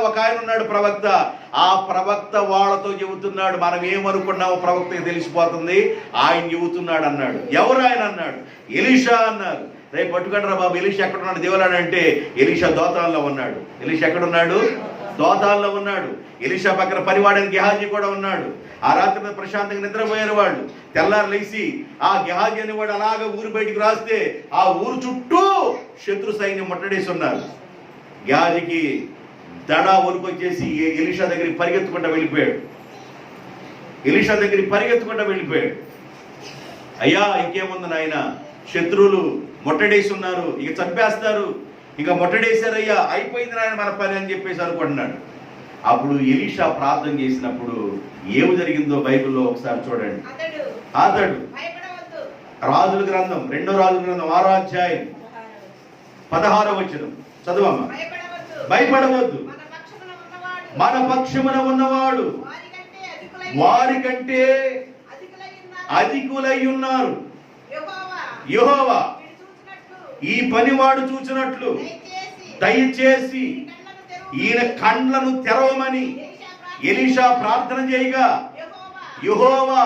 ఒక ఆయన ఉన్నాడు ప్రవక్త. ఆ ప్రవక్త వాళ్ళతో చెబుతున్నాడు, మనం ఏమనుకున్నామో ప్రవక్తకి తెలిసిపోతుంది, ఆయన చెబుతున్నాడు అన్నాడు. ఎవరు ఆయన అన్నాడు, ఎలీషా అన్నారు. రేపు పట్టుకుంటారా బాబు, ఎలీషా ఎక్కడ ఉన్నాడు దేవులాడు అంటే ఎలీషా దోతాల్లో ఉన్నాడు. ఎలీషా ఎక్కడున్నాడు, దోతాల్లో ఉన్నాడు. ఎలీషా పక్కన పరివాడని గెహాజీ కూడా ఉన్నాడు. ఆ రాత్రి మీద ప్రశాంతంగా నిద్రపోయారు వాళ్ళు. తెల్లారు లేచి ఆ గెహాజీ అని వాడు అలాగ ఊరు బయటికి రాస్తే ఆ ఊరు చుట్టూ శత్రు సైన్యం ముట్టడేసి ఉన్నారు. గెహాజీకి దడా ఒరుకొచ్చేసి ఎలీషా దగ్గరికి పరిగెత్తుకుంటూ వెళ్ళిపోయాడు. అయ్యా ఇంకేముంది నాయన, శత్రువులు ముట్టడేసి ఉన్నారు, ఇక చంపేస్తారు, ఇక ముట్టడేశారయ్యా, అయిపోయింది నాయన మన పని అని చెప్పేసి అనుకుంటున్నాడు. అప్పుడు ఎలీషా ప్రార్థన చేసినప్పుడు ఏమి జరిగిందో బైబిల్లో ఒకసారి చూడండి. అతడు రాజుల గ్రంథం 2వ రాజుల గ్రంథం 6వ అధ్యాయం 16వ వచనం చదువమ్మ. భయపడవద్దు, మన పక్షమున ఉన్నవాడు వారికంటే అధికులై ఉన్నారు. యెహోవా ఈ పనివాడు చూచినట్లు దయచేసి ఈయన కండ్లను తెరవమని ఎలీషా ప్రార్థన చేయగా యెహోవా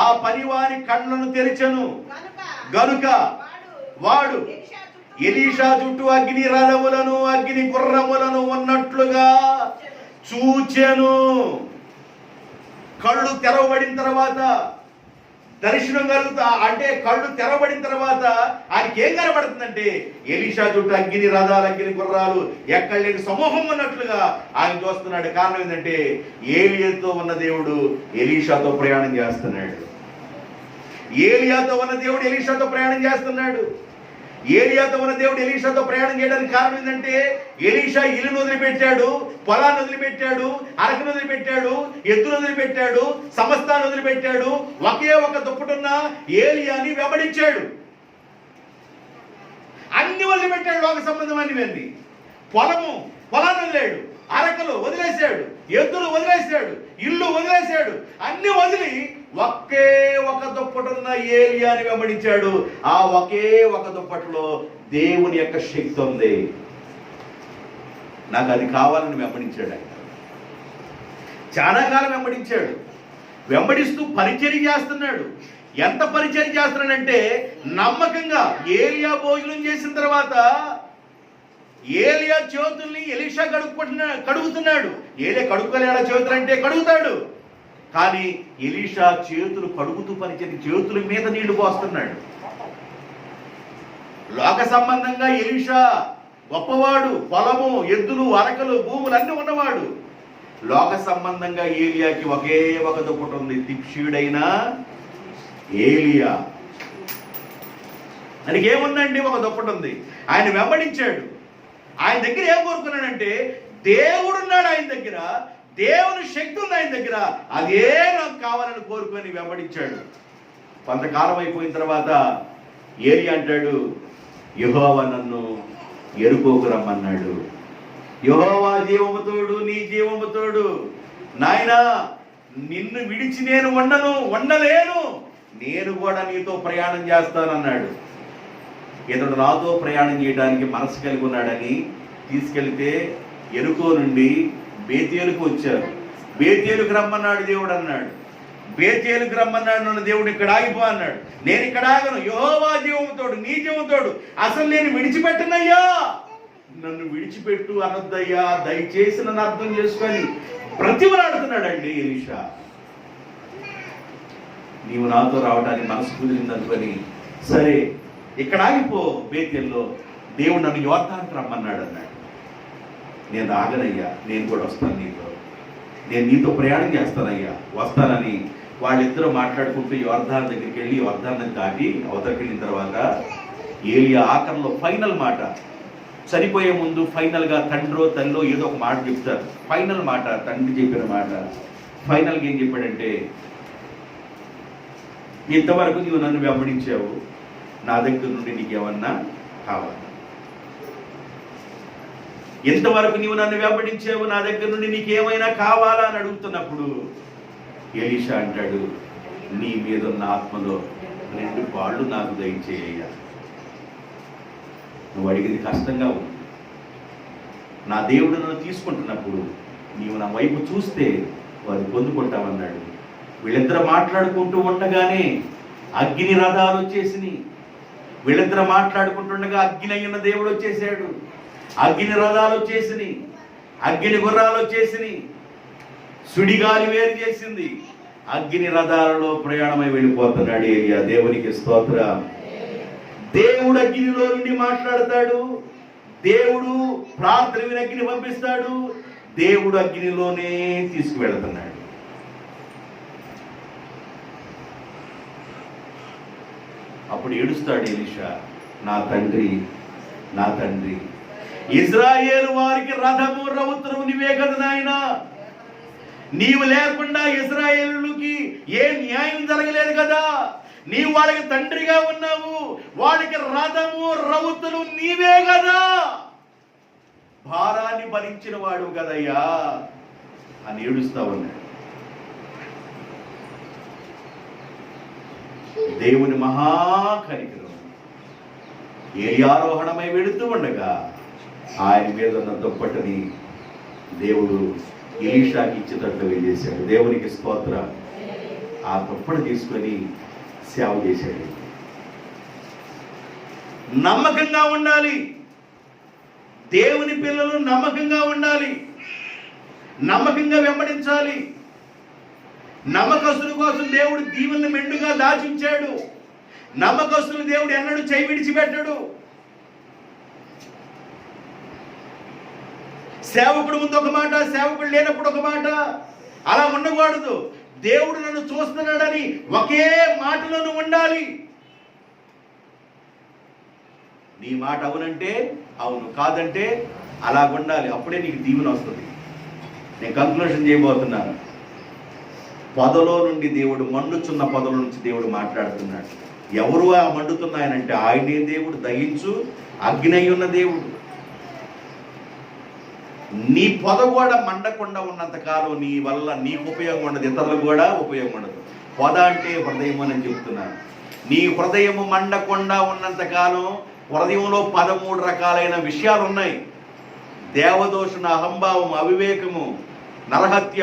ఆ పనివారి కండ్లను తెరిచెను గనుక వాడు ఎలీషా చుట్టూ అగ్ని రథములను అగ్ని గుర్రములను ఉన్నట్లుగా చూచెను. కళ్ళు తెరవబడిన తర్వాత దర్శనం కలుగుతా అంటే కళ్ళు తెరవబడిన తర్వాత ఆయనకి ఏం కనబడుతుందంటే ఎలీషా చుట్టూ అగ్ని రథాలు అగ్ని గుర్రాలు ఎక్కడ లేని సమూహం ఉన్నట్లుగా ఆయన చూస్తున్నాడు. కారణం ఏంటంటే ఏలియాతో ఉన్న దేవుడు ఎలీషాతో ప్రయాణం చేస్తున్నాడు. ఏలియాతో ఉన్న దేవుడు ఎలీషాతో ప్రయాణం చేస్తున్నాడు. ఏలియాతో ఉన్న దేవుడు ఎలీషాతో ప్రయాణం చేయడానికి కారణం ఏంటంటే ఎలీషా ఇల్లును వదిలిపెట్టాడు, పొలాన్ని వదిలిపెట్టాడు, అరకును వదిలిపెట్టాడు, ఎద్దును వదిలిపెట్టాడు, సమస్తాన్ని వదిలిపెట్టాడు. ఒకే ఒక దుప్పటున్న ఏలియాని వెంబడించాడు. అన్ని వదిలిపెట్టాడు. లోక సంబంధమైనవన్నీ పొలాన్ని వదిలేడు, అరకలు వదిలేశాడు, ఎద్దులు వదిలేశాడు, ఇల్లు వదిలేశాడు. అన్ని వదిలి ఒకే ఒక దుప్పటున్న ఏలియాని వెంబడించాడు. ఆ ఒకే ఒక దుప్పట్లో దేవుని యొక్క శక్తి ఉంది. నాకు అది కావాలని వెంబడించాడు. ఆయన చాలా కాలం వెంబడించాడు. వెంబడిస్తూ పరిచర్య చేస్తున్నాడు. ఎంత పరిచర్య చేస్తున్నాడంటే నమ్మకంగా ఏలియా భోజనం చేసిన తర్వాత ఏలియా చేతుల్ని ఎలీషా కడుగుతున్నాడు. ఏలియా కడుక్కోలేడా చేతులు అంటే కడుగుతాడు. కానీ ఎలీషా చేతులు కడుగుతూ పరిచర్య చేతుల మీద నీళ్లు పోస్తున్నాడు. లోక సంబంధంగా ఎలీషా గొప్పవాడు, పొలము, ఎద్దులు, అరకలు, భూములు అన్నీ ఉన్నవాడు. లోక సంబంధంగా ఏలియాకి ఒకే ఒక దుప్పటి ఉంది, తిప్షీయుడైన ఏలియా. ఆయనకి ఏముందండి? ఒక దుప్పటి ఉంది. ఆయన వెంబడించాడు. ఆయన దగ్గర ఏం కోరుకున్నాడంటే దేవుడున్నాడు ఆయన దగ్గర, దేవుని శక్తి ఉంది ఆయన దగ్గర, అదే నాకు కావాలని కోరుకొని వెంబడించాడు. కొంతకాలం అయిపోయిన తర్వాత ఏలియా అంటాడు, యెహోవా నన్ను ఎరుకోకు రమ్మన్నాడు. యెహోవా జీవముతోడు, నీ జీవముతోడు, నాయనా నిన్ను విడిచి నేను ఉండలేను, నేను కూడా నీతో ప్రయాణం చేస్తానన్నాడు. ఇతడు నాతో ప్రయాణం చేయడానికి మనసు కలిగి ఉన్నాడని తీసుకెళ్తే ఎరుకో నుండి బేతేలుకు వచ్చారు. బేతేలుకు రమ్మన్నాడు దేవుడు అన్నాడు. బేతేలుకు రమ్మన్నాడు నన్ను దేవుడు, ఇక్కడ ఆగిపో అన్నాడు. నేను ఇక్కడ ఆగను, యెహోవా జీవముతోడు, నీ జీవంతోడు, అసలు నేను విడిచిపెట్టనయ్యా, నన్ను విడిచిపెట్టు అనొద్దయ్యా, దయచేసి నన్ను అర్థం చేసుకొని బ్రతిమలాడుతున్నాడండి ఎలీషా. నీవు నాతో రావడానికి మనసు కుదిరిందనుకొని సరే ఇక్కడ ఆగిపో బేతేల్లో, దేవుడు నన్ను యోర్దానికి రమ్మన్నాడు అన్నాడు. నేను ఆగనయ్యా, నేను కూడా వస్తాను నీతో, నేను నీతో ప్రయాణం చేస్తానయ్యా, వస్తానని వాళ్ళిద్దరూ మాట్లాడుకుంటూ యోర్దాన్ దగ్గరికి వెళ్ళి యోర్దాన్ని దాటి అవతలికి వెళ్ళిన తర్వాత ఏలియా ఆఖరిలో ఫైనల్ మాట, చనిపోయే ముందు ఫైనల్గా తండ్రో తల్లో ఏదో ఒక మాట చెప్తారు. ఫైనల్ మాట, తండ్రి చెప్పిన మాట. ఫైనల్గా ఏం చెప్పాడంటే, ఇంతవరకు నీవు నన్ను వెంబడించావు, నా దగ్గర నుండి నీకేమన్నా కావాలి. ఎంతవరకు నీవు నన్ను వెంబడించావు, నా దగ్గర నుండి నీకేమైనా కావాలా అని అడుగుతున్నప్పుడు ఎలీషా అంటాడు, నీ మీద ఉన్న ఆత్మలో 2 పాళ్ళు నాకు దయచేయ. నువ్వు అడిగింది కష్టంగా ఉంది. నా దేవుడు నన్ను తీసుకుంటున్నప్పుడు నీవు నా వైపు చూస్తే వారు పొందుకుంటామన్నాడు. వీళ్ళిద్దరు మాట్లాడుకుంటూ ఉండగానే అగ్ని రథాలు వచ్చేసినాయి. వీళ్ళిద్దరు మాట్లాడుకుంటుండగా అగ్ని అయిన దేవుడు వచ్చేసాడు. అగ్ని రథాలు వచ్చేసినాయి, అగ్ని గుర్రాలు వచ్చేసినాయి, సుడిగాలి వేరు చేసింది. అగ్ని రథాలలో ప్రయాణమై వెళ్ళిపోతున్నాడు ఏలియా. దేవునికి స్తోత్రం. దేవుడు అగ్నిలో నుండి మాట్లాడతాడు. దేవుడు ప్రార్థన విని అగ్ని పంపిస్తాడు. దేవుడు అగ్నిలోనే తీసుకువెళుతున్నాడు. అప్పుడు ఏడుస్తాడు ఎలీషా, నా తండ్రి, నా తండ్రి, ఇజ్రాయేలు వారికి రథము రౌతురు నీవే కదా నాయనా, నీవు లేకుండా ఇజ్రాయేలుకి ఏ న్యాయం జరగలేదు కదా, నీవు వాళ్ళకి తండ్రిగా ఉన్నావు, వాళ్ళకి రథము రౌతులు నీవే కదా, భారాన్ని భరించిన వాడు కదయ్యా అని ఏడుస్తా ఉన్నాడు. దేవుని మహాకనికరం. ఏలియారోహణమై వెళుతూ ఉండగా ఆయన మీద ఉన్న దుప్పటిని దేవుడు ఎలీషాకి ఇచ్చేటట్లు వేసేశాడు. దేవునికి స్తోత్రం. ఆ దుప్పటి తీసుకొని సేవ చేశాడు. నమ్మకంగా ఉండాలి. దేవుని పిల్లలు నమ్మకంగా ఉండాలి, నమ్మకంగా వెంబడించాలి. నమ్మకస్తుల కోసం దేవుడు దీవెనలు మెండుగా దాచించాడు. నమ్మకస్తులు దేవుడు ఎన్నడూ చేయి విడిచిపెట్టడు. సేవకుడు ముందు ఒక మాట, సేవకుడు లేనప్పుడు ఒక మాట. అలా ఉండకూడదు. దేవుడు నన్ను చూస్తున్నాడని ఒకే మాటలోనూ ఉండాలి. నీ మాట అవునంటే అవును, కాదంటే అలా ఉండాలి. అప్పుడే నీకు దీవెన వస్తుంది. నేను కంక్లూషన్ చేయబోతున్నాను. పొదలో నుండి దేవుడు, మండుచున్న పొదల నుంచి దేవుడు మాట్లాడుతున్నాడు. ఎవరు ఆ మండుతున్నాయనంటే ఆయనే దేవుడు, దహించు అగ్ని ఉన్న దేవుడు. నీ పొద కూడా మండకుండా ఉన్నంతకాలం నీ వల్ల నీకు ఉపయోగం ఉండదు, ఇతరులకు కూడా ఉపయోగం ఉండదు. పొద అంటే హృదయం అని చెప్తున్నాను. నీ హృదయము మండకుండా ఉన్నంతకాలం హృదయంలో 13 రకాలైన విషయాలు ఉన్నాయి. దేవదోషణ, అహంభావం, అవివేకము, నరహత్య,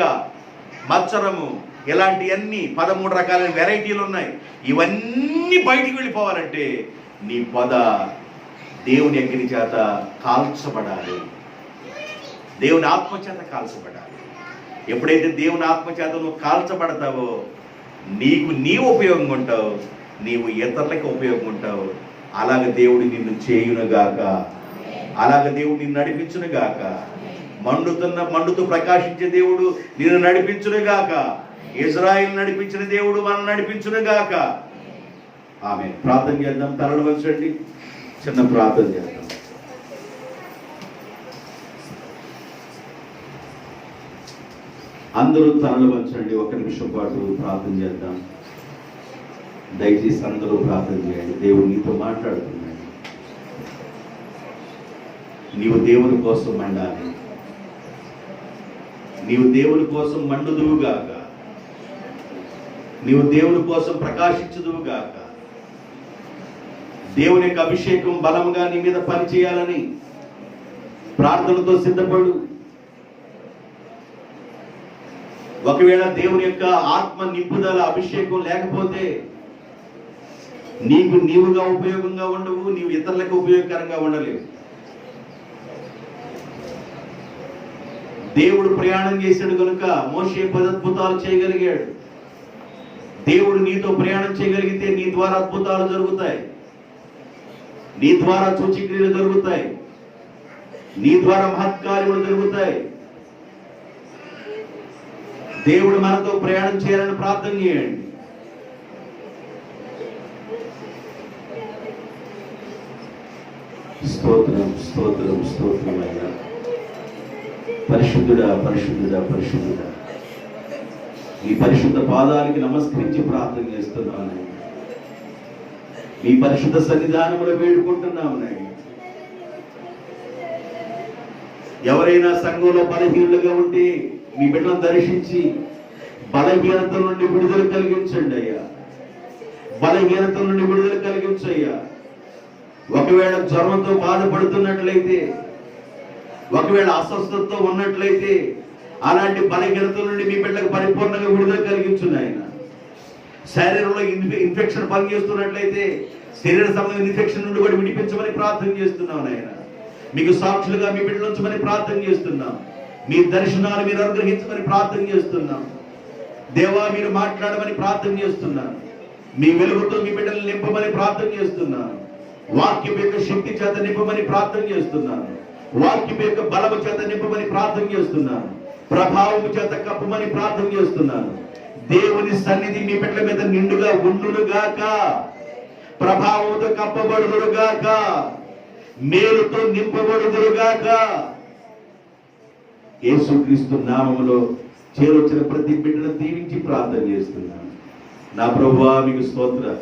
మత్సరము, ఇలాంటివన్నీ 13 రకాలైన వెరైటీలు ఉన్నాయి. ఇవన్నీ బయటికి వెళ్ళిపోవాలంటే నీ పొద దేవుని అగ్ని చేత కాల్చబడాలి, దేవుని ఆత్మచేత కాల్చబడాలి. ఎప్పుడైతే దేవుని ఆత్మచేత నువ్వు కాల్చబడతావో నీకు నీవు ఉపయోగం ఉంటావు, నీవు ఇతరులకు ఉపయోగం ఉంటావు. అలాగ దేవుడు నిన్ను చేయునుగాక, అలాగ దేవుడు నిన్ను నడిపించునుగాక. మండుతూ ప్రకాశించే దేవుడు నిన్ను నడిపించునుగాక. ఇజ్రాయిల్ నడిపించిన దేవుడు మనం నడిపించునుగాక. ఆమె ప్రార్థన చేద్దాం. తలలు వంచండి, చిన్న ప్రార్థన చేద్దాం. అందరూ తలలు వంచండి. 1 నిమిషం పాటు ప్రార్థన చేద్దాం. దయచేసి అందరూ ప్రార్థన చేయండి. దేవుడు నీతో మాట్లాడుతున్నాడు. నీవు దేవుని కోసం మండాలి. నీవు దేవుని కోసం మండుదువుగాక. నీవు దేవుని కోసం ప్రకాశించుదువుగాక. దేవుని యొక్క అభిషేకం బలంగా నీ మీద పనిచేయాలని ప్రార్థనతో సిద్ధపడు. ఒకవేళ దేవుని యొక్క ఆత్మ నింపుదల, అభిషేకం లేకపోతే నీకు నీవుగా ఉపయోగంగా ఉండవు, నీవు ఇతరులకు ఉపయోగకరంగా ఉండలేవు. దేవుడు ప్రయాణం చేశాడు కనుక మోషే 10 అద్భుతాలు చేయగలిగాడు. దేవుడు నీతో ప్రయాణం చేయగలిగితే నీ ద్వారా అద్భుతాలు జరుగుతాయి, నీ ద్వారా సూచక్రియలు జరుగుతాయి, నీ ద్వారా మహత్కార్యములు జరుగుతాయి. దేవుడు మనతో ప్రయాణం చేయాలని ప్రార్థన చేయండి. స్తోత్రం, స్తోత్రం, స్తోత్రం అయ్యా. పరిశుద్ధుడా, పరిశుద్ధుడా, పరిశుద్ధుడా, ఈ పరిశుద్ధ పాదాలకి నమస్కరించి ప్రార్థన చేస్తున్నాను. మీ పరిశుద్ధ సన్నిధానములో వేడుకుంటున్నాము. ఎవరైనా సంఘంలో బలహీనులుగా ఉంటే మీ బిడ్డలను దర్శించి బలహీనతల నుండి విడుదల కలిగించండి అయ్యా. బలహీనతల నుండి విడుదల కలిగించయ్యా. ఒకవేళ జ్వరంతో బాధపడుతున్నట్లయితే, ఒకవేళ అస్వస్థతతో ఉన్నట్లయితే అలాంటి బలహీనతల నుండి మీ బిడ్డలకు పరిపూర్ణంగా విడుదల కలిగించును ఆయన. శరీరంలో ఇన్ఫెక్షన్ పనిచేస్తున్నట్లయితే శరీర సంబంధమైన ఇన్ఫెక్షన్ నుండి కూడా విడిపించమని ప్రార్థన చేస్తున్నాం ఆయన. మీకు సాక్షులుగా మీ బిడ్డల ఉంచమని ప్రార్థన చేస్తున్నాం. మీ దర్శనాలు మీరు అనుగ్రహించమని ప్రార్థన చేస్తున్నాం. దేవా, మీరు మాట్లాడమని ప్రార్థన చేస్తున్నాను. మీ వెలుగుతో మీ బిడ్డలు నింపమని ప్రార్థన చేస్తున్నాను. వాక్యం యొక్క శక్తి చేత నింపమని ప్రార్థన చేస్తున్నాను. వాక్యం యొక్క బలము చేత నింపమని ప్రార్థన చేస్తున్నాను. ప్రభావము చేత కప్పమని ప్రార్థన చేస్తున్నాను. దేవుని సన్నిధి మీ బిడ్డల మీద నిండుగా ఉండునుగాక. ప్రభావంతో కప్పబడుదురుగాక. మేలుతో నింపబడుదురుగాక. యేసుక్రీస్తు నామములో చేరొచ్చిన ప్రతి బిడ్డను దీవించి ప్రార్థన చేస్తున్నాను. నా ప్రభువా, మీకు స్తోత్రం.